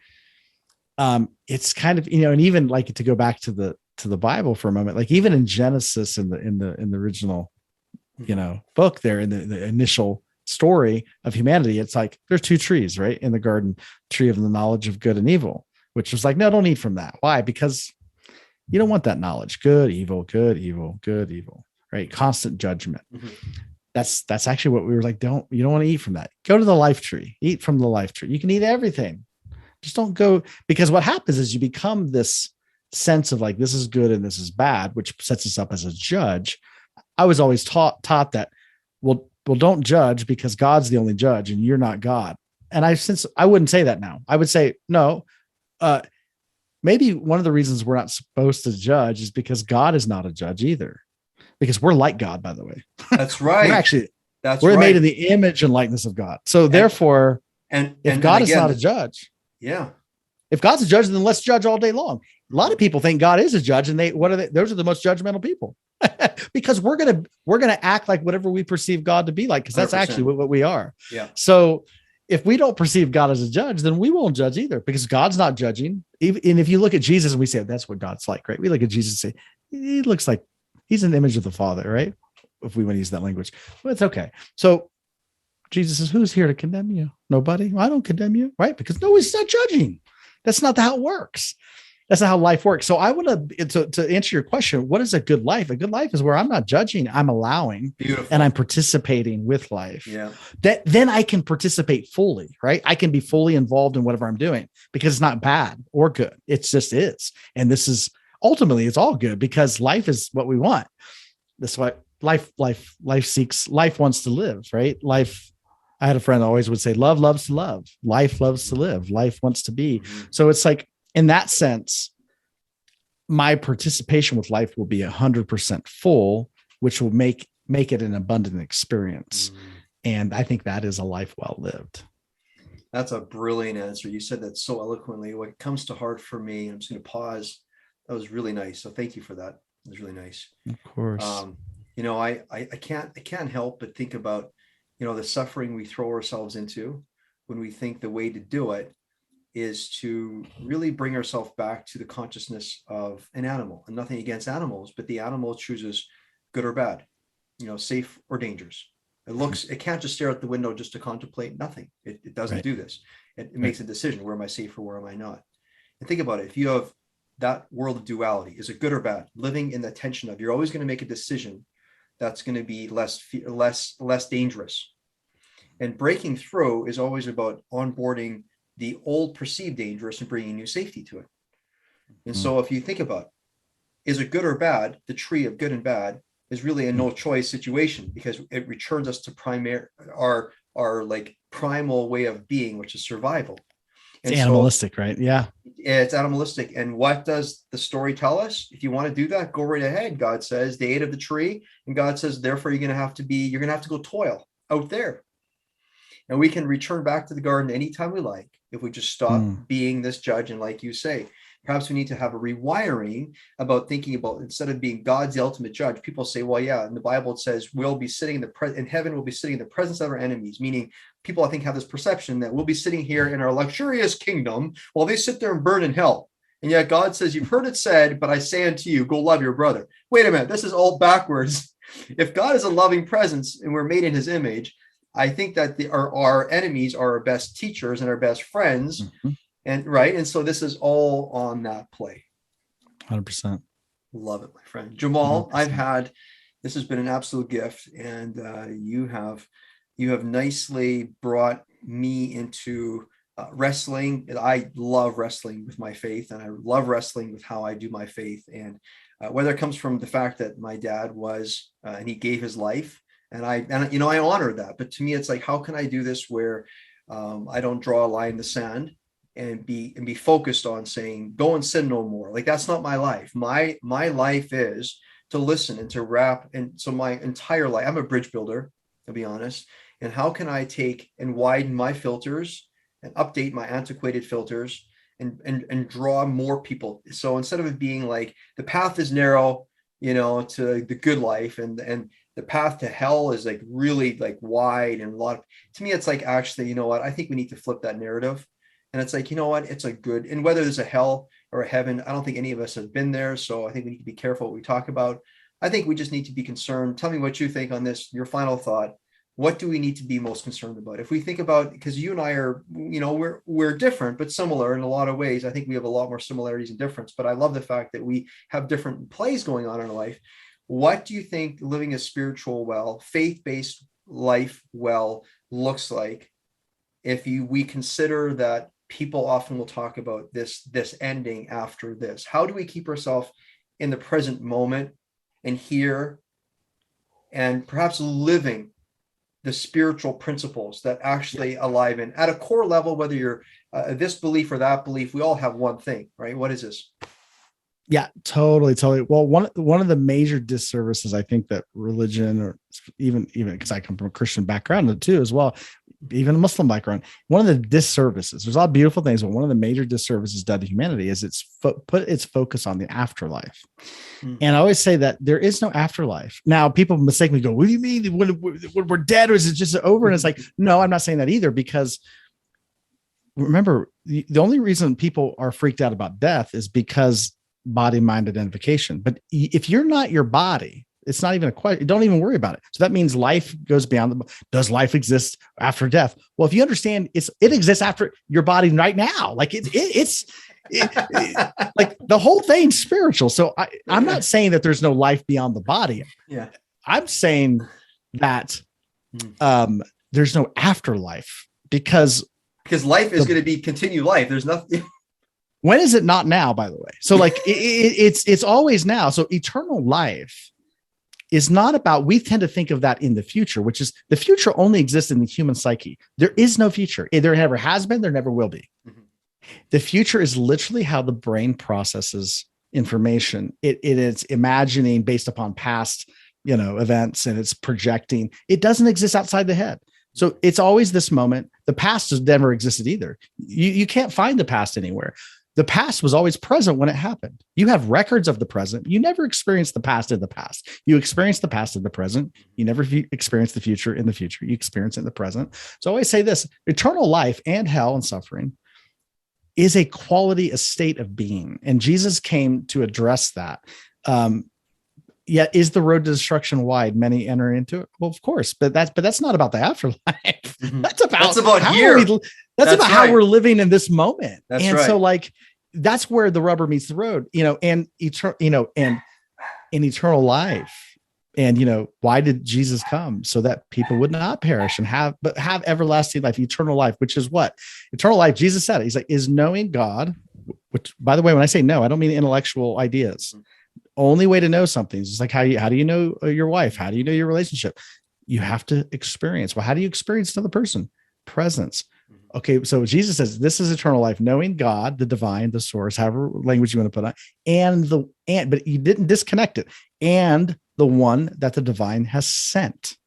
Speaker 2: it's kind of, and even like to go back to the Bible for a moment, like even in Genesis in the original, book there in the initial story of humanity, it's like there's two trees, right? In the garden, tree of the knowledge of good and evil, which was like, no, don't eat from that. Why? Because you don't want that knowledge. Good, evil, good, evil, good, evil, right? Constant judgment. That's actually what we were like, you don't want to eat from that. Go to the life tree, eat from the life tree. You can eat everything. Just don't go, because what happens is you become this sense of like, this is good and this is bad, which sets us up as a judge. I was always taught that, well, don't judge because God's the only judge and you're not God. And I wouldn't say that now. I would say, no, maybe one of the reasons we're not supposed to judge is because God is not a judge either, because we're like God, by the way.
Speaker 3: That's right.
Speaker 2: We're made in the image and likeness of God. So therefore, if God is not a judge, if God's a judge, then let's judge all day long. A lot of people think God is a judge, and those are the most judgmental people. Because we're gonna act like whatever we perceive God to be like, because that's 100%. Actually what we are.
Speaker 3: Yeah.
Speaker 2: So if we don't perceive God as a judge, then we won't judge either, because God's not judging. And if you look at Jesus and we say that's what God's like, right? We look at Jesus and say he looks like he's an image of the Father, right? If we want to use that language, well, it's okay. So Jesus says, "Who's here to condemn you? Nobody. Well, I don't condemn you, right? Because he's not judging. That's not how it works." That's not how life works. So I want to answer your question. What is a good life? A good life is where I'm not judging, I'm allowing.
Speaker 3: Beautiful.
Speaker 2: And I'm participating with life.
Speaker 3: Yeah.
Speaker 2: Then I can participate fully, right? I can be fully involved in whatever I'm doing because it's not bad or good. It just is. And this is ultimately it's all good because life is what we want. That's what life wants to live, right? Life. I had a friend that always would say, love loves to love. Life loves to live. Life wants to be. So it's like, in that sense, my participation with life will be 100% full, which will make it an abundant experience. And I think that is a life well lived.
Speaker 3: That's a brilliant answer. You said that so eloquently. What comes to heart for me, I'm just going to pause. That was really nice. So thank you for that. It was really nice.
Speaker 2: Of course.
Speaker 3: I can't help but think about, the suffering we throw ourselves into when we think the way to do it is to really bring ourselves back to the consciousness of an animal. And nothing against animals, but the animal chooses good or bad, safe or dangerous. It can't just stare out the window just to contemplate nothing. It doesn't do this. It makes a decision. Where am I safe or where am I not? And think about it. If you have that world of duality, is it good or bad? Living in the tension of, you're always going to make a decision that's going to be less dangerous. And breaking through is always about onboarding the old perceived dangerous and bringing new safety to it. And so if you think about, is it good or bad? The tree of good and bad is really a no choice situation, because it returns us to our like primal way of being, which is survival.
Speaker 2: It's animalistic, right? Yeah.
Speaker 3: It's animalistic. And what does the story tell us? If you want to do that, go right ahead. God says they ate of the tree, and God says, therefore, you're going to have to go toil out there. And we can return back to the garden anytime we like if we just stop being this judge. And like you say, perhaps we need to have a rewiring about thinking about, instead of being God's the ultimate judge, people say, well, yeah, in the Bible it says we'll be sitting in heaven, we'll be sitting in the presence of our enemies, meaning people, I think, have this perception that we'll be sitting here in our luxurious kingdom while they sit there and burn in hell. And yet God says, you've heard it said, but I say unto you, go love your brother. Wait a minute, this is all backwards. If God is a loving presence and we're made in his image, I think that our enemies are our best teachers and our best friends. And right. And so this is all on that play.
Speaker 2: 100%.
Speaker 3: Love it, my friend. Jamal,
Speaker 2: 100%.
Speaker 3: This has been an absolute gift. And you have nicely brought me into wrestling. I love wrestling with my faith, and I love wrestling with how I do my faith. And whether it comes from the fact that my dad was, and he gave his life, and I honor that. But to me, it's like, how can I do this where I don't draw a line in the sand and be focused on saying, go and sin no more? Like, that's not my life. My life is to listen and to rap. And so my entire life, I'm a bridge builder, to be honest. And how can I take and widen my filters and update my antiquated filters and draw more people? So instead of it being like the path is narrow, to the good life, and the path to hell is like really like wide, and to me, it's like, actually, you know what? I think we need to flip that narrative. And it's like, you know what? It's a good, and whether there's a hell or a heaven, I don't think any of us have been there. So I think we need to be careful what we talk about. I think we just need to be concerned. Tell me what you think on this, your final thought. What do we need to be most concerned about? If we think about, because you and I are, we're different, but similar in a lot of ways. I think we have a lot more similarities and difference, but I love the fact that we have different plays going on in our life. What do you think living a spiritual well, faith-based life well looks like if we consider that people often will talk about this ending after this? How do we keep ourselves in the present moment and here, and perhaps living the spiritual principles that actually alive in at a core level, whether you're this belief or that belief, we all have one thing, right? What is this?
Speaker 2: Yeah, totally. Well, one of the major disservices I think that religion, or even because I come from a Christian background too, as well, even a Muslim background, one of the disservices, there's a lot of beautiful things, but one of the major disservices done to humanity is it's put its focus on the afterlife. And I always say that there is no afterlife. Now, people mistakenly go, what do you mean when we're dead, or is it just over? And it's like, no, I'm not saying that either, because remember, the only reason people are freaked out about death is because body-mind identification. But if you're not your body, it's not even a question. Don't even worry about it. So that means life goes beyond does life exist after death? Well, if you understand it exists after your body right now, like it's like the whole thing's spiritual. So I'm not saying that there's no life beyond the body.
Speaker 3: Yeah.
Speaker 2: I'm saying that there's no afterlife, because
Speaker 3: life is going to be continued life. There's nothing.
Speaker 2: When is it not now, by the way? So like it's always now. So eternal life is not about, we tend to think of that in the future, which is the future only exists in the human psyche. There is no future. There never has been, there never will be. Mm-hmm. The future is literally how the brain processes information. It is imagining based upon past, events, and it's projecting. It doesn't exist outside the head. So it's always this moment. The past has never existed either. You can't find the past anywhere. The past was always present when it happened. You have records of the present. You never experienced the past in the past. You experience the past in the present. You never experience the future in the future. You experience it in the present. So I always say this: eternal life and hell and suffering is a quality, a state of being. And Jesus came to address that. Yet is the road to destruction wide? Many enter into it. Well, of course, but that's not about the afterlife.
Speaker 3: Mm-hmm.
Speaker 2: That's about
Speaker 3: here.
Speaker 2: That's about how we're living in this moment.
Speaker 3: That's
Speaker 2: and
Speaker 3: right.
Speaker 2: So like, that's where the rubber meets the road, and in eternal life. And, why did Jesus come? So that people would not perish and have everlasting life, eternal life, which is what? Eternal life, Jesus said it. He's like, is knowing God, which, by the way, when I say no, I don't mean intellectual ideas. Mm-hmm. Only way to know something is just like, how do you know your wife? How do you know your relationship? You have to experience. Well, how do you experience another person? Presence. Okay, so Jesus says this is eternal life, knowing God, the divine, the source, however language you want to put on, but he didn't disconnect it, and the one that the divine has sent.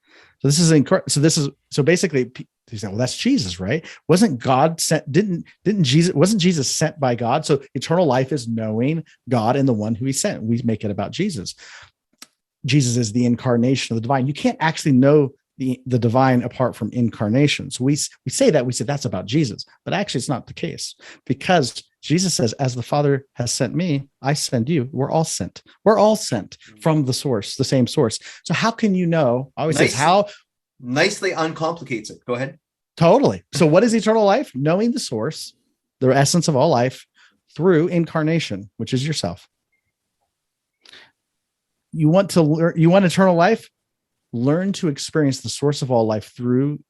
Speaker 2: So this is so basically he said, well, that's Jesus, right? Wasn't God sent? Wasn't Jesus sent by God? So eternal life is knowing God and the one who he sent. We make it about Jesus. Jesus is the incarnation of the divine. You can't actually know the divine apart from incarnation. So we say that's about Jesus, but actually it's not the case, because Jesus says, as the Father has sent me, I send you. We're all sent from the source, the same source. So how can you know? I always say how
Speaker 3: nicely uncomplicates it. Go ahead.
Speaker 2: Totally. So what is eternal life? Knowing the source, the essence of all life, through incarnation, which is yourself. You want eternal life? Learn to experience the source of all life through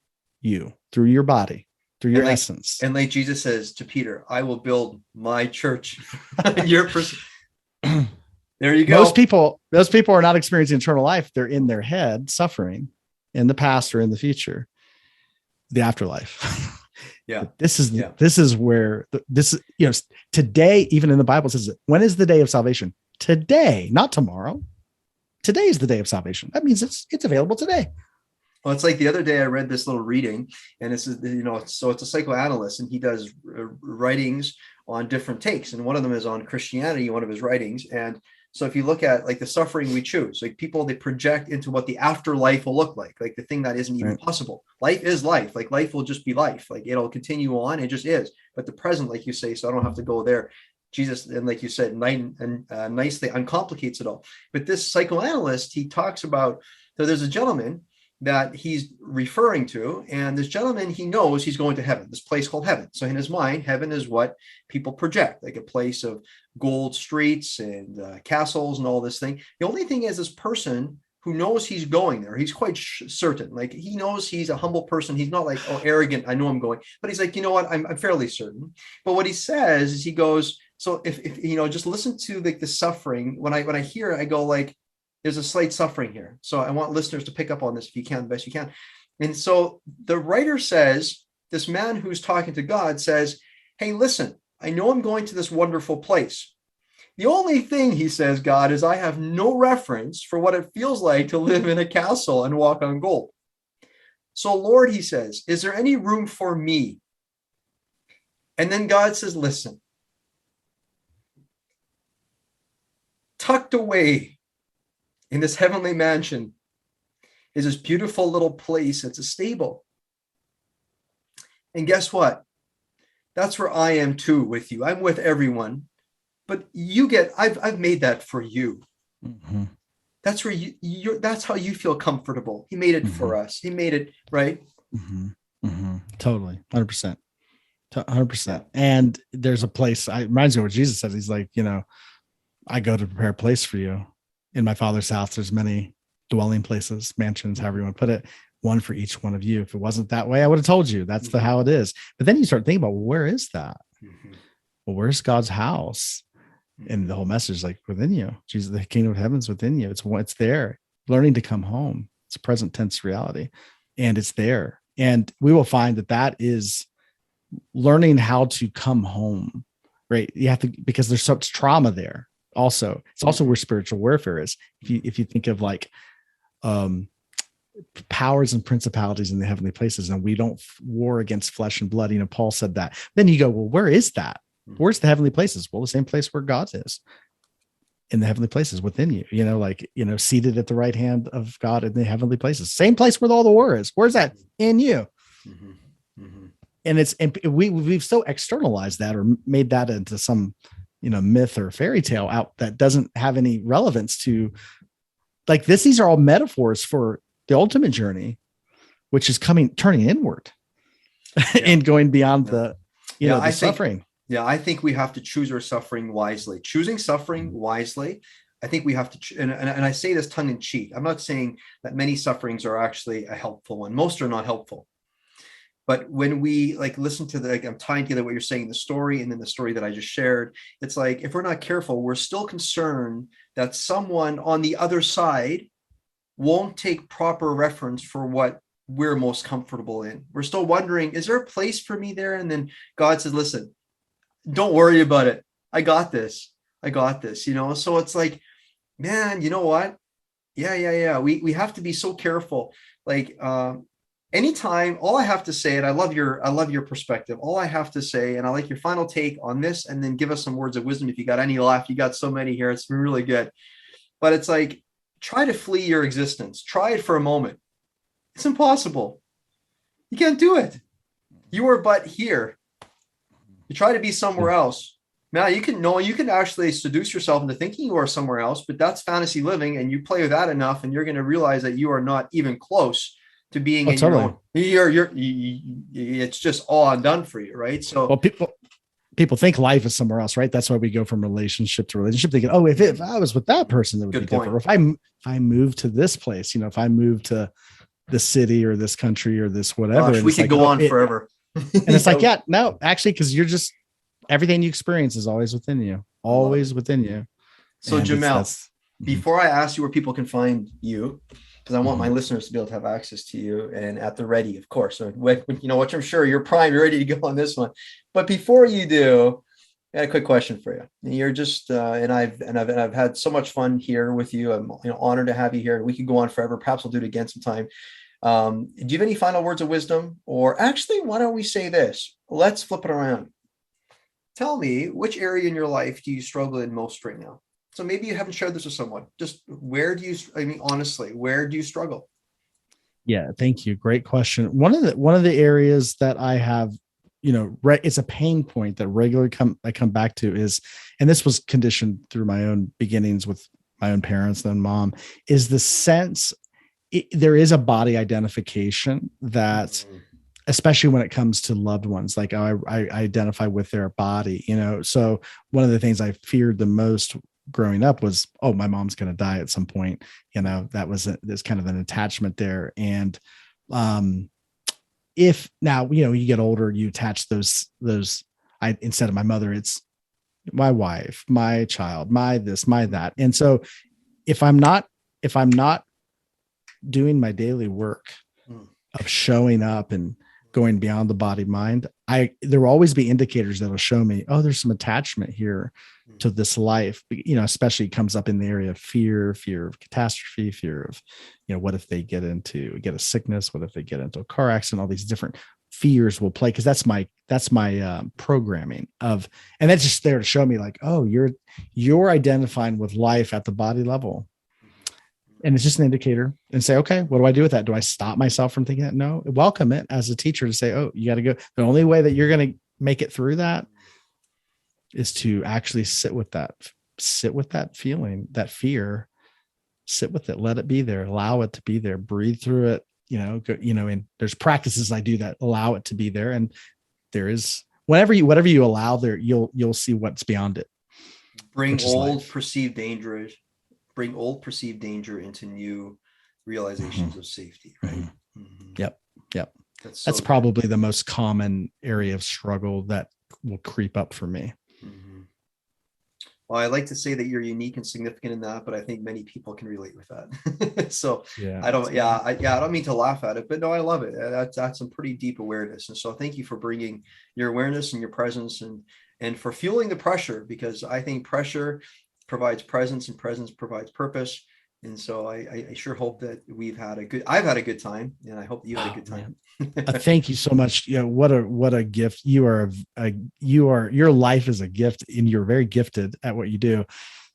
Speaker 2: you, through your body, through your essence.
Speaker 3: And like Jesus says to Peter, I will build my church. Your person. There you go.
Speaker 2: Those people are not experiencing eternal life. They're in their head, suffering in the past or in the future, the afterlife.
Speaker 3: Yeah.
Speaker 2: This is where today, even in the Bible, says, when is the day of salvation? Today, not tomorrow. Today is the day of salvation. That means it's available today.
Speaker 3: Well, it's like the other day I read this little reading, and it's a psychoanalyst, and he does writings on different takes, and one of them is on Christianity, one of his writings. And so if you look at like the suffering we choose, like people, they project into what the afterlife will look like the thing that isn't even possible. Life is life. Like life will just be life. Like it'll continue on. It just is. But the present, like you say, so I don't have to go there. Jesus, and like you said, nicely uncomplicates it all. But this psychoanalyst, he talks about, so there's a gentleman that he's referring to, and this gentleman, he knows he's going to heaven, this place called heaven. So in his mind, heaven is what people project, like a place of gold streets and castles and all this thing. The only thing is, this person who knows he's going there, he's quite certain, like he knows he's a humble person. He's not like, oh, arrogant, I know I'm going, but he's like, you know what, I'm fairly certain. But what he says is, he goes, so if just listen to the suffering. When I hear it, I go like, there's a slight suffering here. So I want listeners to pick up on this if you can, the best you can. And so the writer says, this man who's talking to God says, hey, listen, I know I'm going to this wonderful place. The only thing, he says, God, is I have no reference for what it feels like to live in a castle and walk on gold. So Lord, he says, is there any room for me? And then God says, listen, tucked away in this heavenly mansion is this beautiful little place. It's a stable. And guess what? That's where I am too with you. I'm with everyone, but I've made that for you. Mm-hmm. That's where that's how you feel comfortable. He made it for us. He made it, right?
Speaker 2: Mm-hmm. Mm-hmm. Totally. 100%. 100%. And there's a place, it reminds me of what Jesus says. He's like, I go to prepare a place for you. In my Father's house, there's many dwelling places, mansions, however you want to put it, one for each one of you. If it wasn't that way, I would have told you that's how it is. But then you start thinking about, well, where is that? Mm-hmm. Well, where's God's house? And the whole message is like within you. Jesus, the kingdom of heaven's within you. It's there. Learning to come home. It's a present tense reality, and it's there. And we will find that is learning how to come home, right? You have to, because there's such trauma there. Also, it's also where spiritual warfare is. If you think of like powers and principalities in the heavenly places, and we don't war against flesh and blood. Paul said that. Then you go, well, where is that? Where's the heavenly places? Well, the same place where God is, in the heavenly places within you. Seated at the right hand of God in the heavenly places. Same place where all the war is. Where's that? In you. Mm-hmm. Mm-hmm. And we've so externalized that, or made that into some myth or fairy tale out that doesn't have any relevance to like this. These are all metaphors for the ultimate journey, which is turning inward and going beyond the suffering.
Speaker 3: I think we have to choose our suffering wisely. Choosing suffering wisely, I think we have to, and I say this tongue in cheek. I'm not saying that many sufferings are actually a helpful one. Most are not helpful. But when we listen to I'm tying together what you're saying, the story, and then the story that I just shared, it's like, if we're not careful, we're still concerned that someone on the other side won't take proper reference for what we're most comfortable in. We're still wondering, is there a place for me there? And then God says, listen, don't worry about it. I got this. I got this, So it's like, man, you know what? Yeah. We have to be so careful. Like, anytime, all I have to say, and I love your perspective. All I have to say, and I like your final take on this, and then give us some words of wisdom. If you got any left, you got so many here. It's been really good. But it's like, try to flee your existence. Try it for a moment. It's impossible. You can't do it. You are but here. You try to be somewhere else. Now you can actually seduce yourself into thinking you are somewhere else, but that's fantasy living, and you play with that enough, and you're going to realize that you are not even close to being in
Speaker 2: totally.
Speaker 3: your own. It's just all undone for you, right? So,
Speaker 2: well, people think life is somewhere else, right? That's why we go from relationship to relationship. They go, oh, if I was with that person, that would be different. Or if I move to this place, if I move to the city or this country or this whatever,
Speaker 3: gosh, we could go on forever.
Speaker 2: And it's like, yeah, no, actually, because you're just, everything you experience is always within you, always within you.
Speaker 3: So
Speaker 2: and
Speaker 3: Jamal, before I ask you where people can find you, because I want my listeners to be able to have access to you and at the ready, of course. So, which I'm sure you're primed, you're ready to go on this one. But before you do, I got a quick question for you. You're just, and I've had so much fun here with you. I'm honored to have you here. We could go on forever. Perhaps we'll do it again sometime. Do you have any final words of wisdom? Or actually, why don't we say this? Let's flip it around. Tell me, which area in your life do you struggle in most right now? So maybe you haven't shared this with someone. Just honestly, where do you struggle?
Speaker 2: Yeah, thank you. Great question. One of the areas that I have, it's a pain point that regularly I come back to is, and this was conditioned through my own beginnings with my own parents and mom, is the sense there is a body identification that, especially when it comes to loved ones, like I identify with their body, So one of the things I feared the most growing up was, oh, my mom's going to die at some point. There's kind of an attachment there. And if now, you get older, you attach those, instead of my mother, it's my wife, my child, my this, my that. And so if I'm not doing my daily work of showing up and going beyond the body mind, there will always be indicators that will show me, oh, there's some attachment here to this life, especially comes up in the area of fear of catastrophe, fear of, what if they get a sickness? What if they get into a car accident? All these different fears will play. Cause that's my programming and that's just there to show me like, oh, you're identifying with life at the body level. And it's just an indicator, and say, okay, what do I do with that? Do I stop myself from thinking that? No, welcome it as a teacher to say, oh, you got to go. The only way that you're going to make it through that is to actually sit with that feeling, that fear, sit with it, let it be there, allow it to be there, breathe through it, and there's practices I do that allow it to be there. And there is, whatever you allow there, you'll see what's beyond it.
Speaker 3: Bring old perceived danger into new realizations of safety, right?
Speaker 2: Yep. That's probably the most common area of struggle that will creep up for me.
Speaker 3: Well, I like to say that you're unique and significant in that, but I think many people can relate with that. So
Speaker 2: yeah,
Speaker 3: I don't mean to laugh at it, but no, I love it. That's some pretty deep awareness. And so thank you for bringing your awareness and your presence and for fueling the pressure, because I think pressure provides presence and presence provides purpose. And so I sure hope that I've had a good time, and I hope that you had a good time.
Speaker 2: Thank you so much. What a gift. Your life is a gift, and you're very gifted at what you do.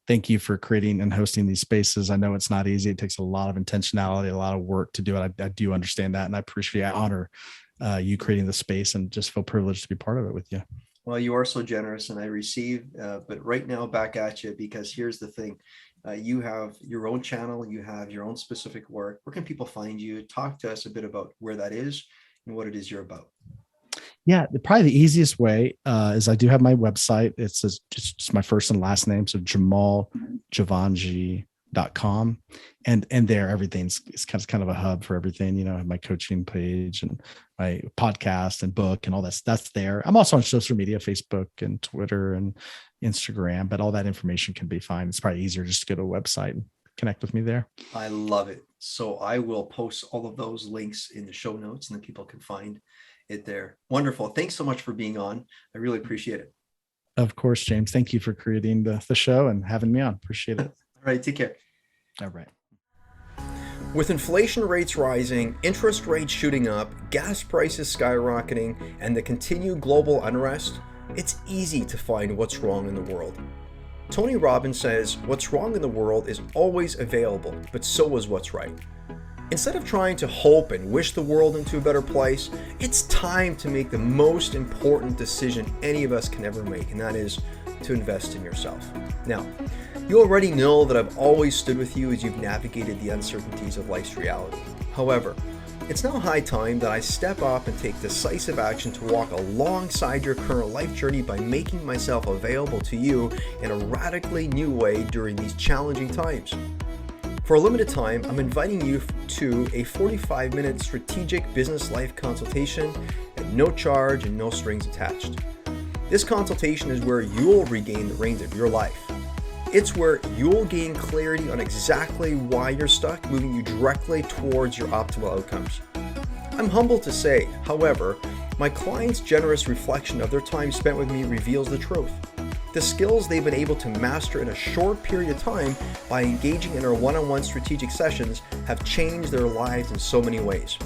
Speaker 2: Thank you for creating and hosting these spaces. I know it's not easy. It takes a lot of intentionality, a lot of work to do it. I do understand that. And I honor you creating the space, and just feel privileged to be part of it with you.
Speaker 3: Well, you are so generous, and I receive, but right now back at you, because here's the thing. You have your own channel, you have your own specific work. Where can people find you? Talk to us a bit about where that is and what it is you're about.
Speaker 2: Yeah, probably the easiest way is I do have my website. It's just my first and last name. So JamalJivanjee.com. And there everything's kind of a hub for everything. I have my coaching page and my podcast and book and all that's there. I'm also on social media, Facebook and Twitter and Instagram, but all that information can be found. It's probably easier just to go to a website and connect with me there.
Speaker 3: I love it. So I will post all of those links in the show notes, and then people can find it there. Wonderful. Thanks so much for being on. I really appreciate it.
Speaker 2: Of course, James. Thank you for creating the show and having me on. Appreciate it.
Speaker 3: All right. Take care.
Speaker 2: All right.
Speaker 1: With inflation rates rising, interest rates shooting up, gas prices skyrocketing, and the continued global unrest, it's easy to find what's wrong in the world. Tony Robbins says, what's wrong in the world is always available, but so is what's right. Instead of trying to hope and wish the world into a better place, it's time to make the most important decision any of us can ever make, and that is to invest in yourself. Now, you already know that I've always stood with you as you've navigated the uncertainties of life's reality. However, it's now high time that I step up and take decisive action to walk alongside your current life journey by making myself available to you in a radically new way during these challenging times. For a limited time, I'm inviting you to a 45-minute strategic business life consultation at no charge and no strings attached. This consultation is where you'll regain the reins of your life. It's where you'll gain clarity on exactly why you're stuck, moving you directly towards your optimal outcomes. I'm humbled to say, however, my clients' generous reflection of their time spent with me reveals the truth. The skills they've been able to master in a short period of time by engaging in our one-on-one strategic sessions have changed their lives in so many ways.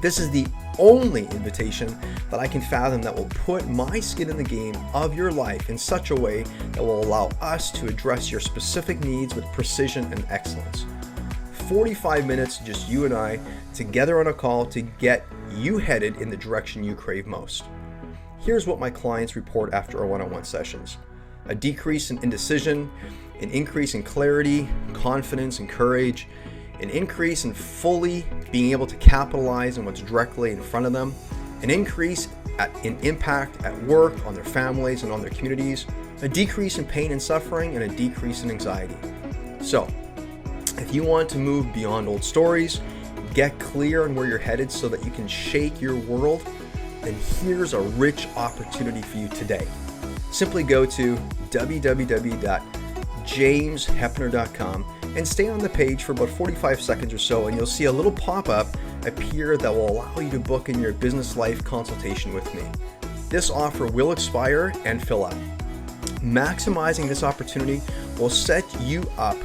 Speaker 1: This is the only invitation that I can fathom that will put my skin in the game of your life in such a way that will allow us to address your specific needs with precision and excellence. 45 minutes, just you and I, together on a call to get you headed in the direction you crave most. Here's what my clients report after our one-on-one sessions: a decrease in indecision, an increase in clarity, confidence, and courage, an increase in fully being able to capitalize on what's directly in front of them, an increase in impact at work, on their families, and on their communities, a decrease in pain and suffering, and a decrease in anxiety. So, if you want to move beyond old stories, get clear on where you're headed so that you can shake your world, then here's a rich opportunity for you today. Simply go to www.jameshepner.com and stay on the page for about 45 seconds or so, and you'll see a little pop-up appear that will allow you to book in your business life consultation with me. This offer will expire and fill up. Maximizing this opportunity will set you up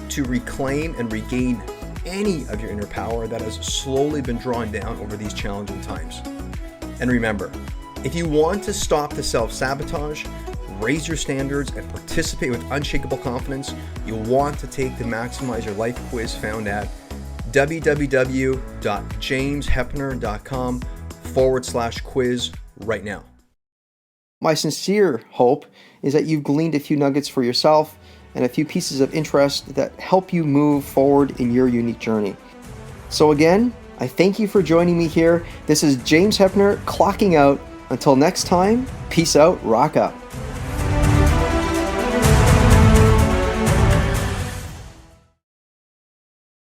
Speaker 1: to reclaim and regain any of your inner power that has slowly been drawn down over these challenging times. And remember, if you want to stop the self-sabotage, raise your standards, and participate with unshakable confidence, you'll want to take the Maximize Your Life quiz found at www.jameshepner.com/quiz right now. My sincere hope is that you've gleaned a few nuggets for yourself and a few pieces of interest that help you move forward in your unique journey. So again, I thank you for joining me here. This is James Hepner clocking out. Until next time, peace out, rock up.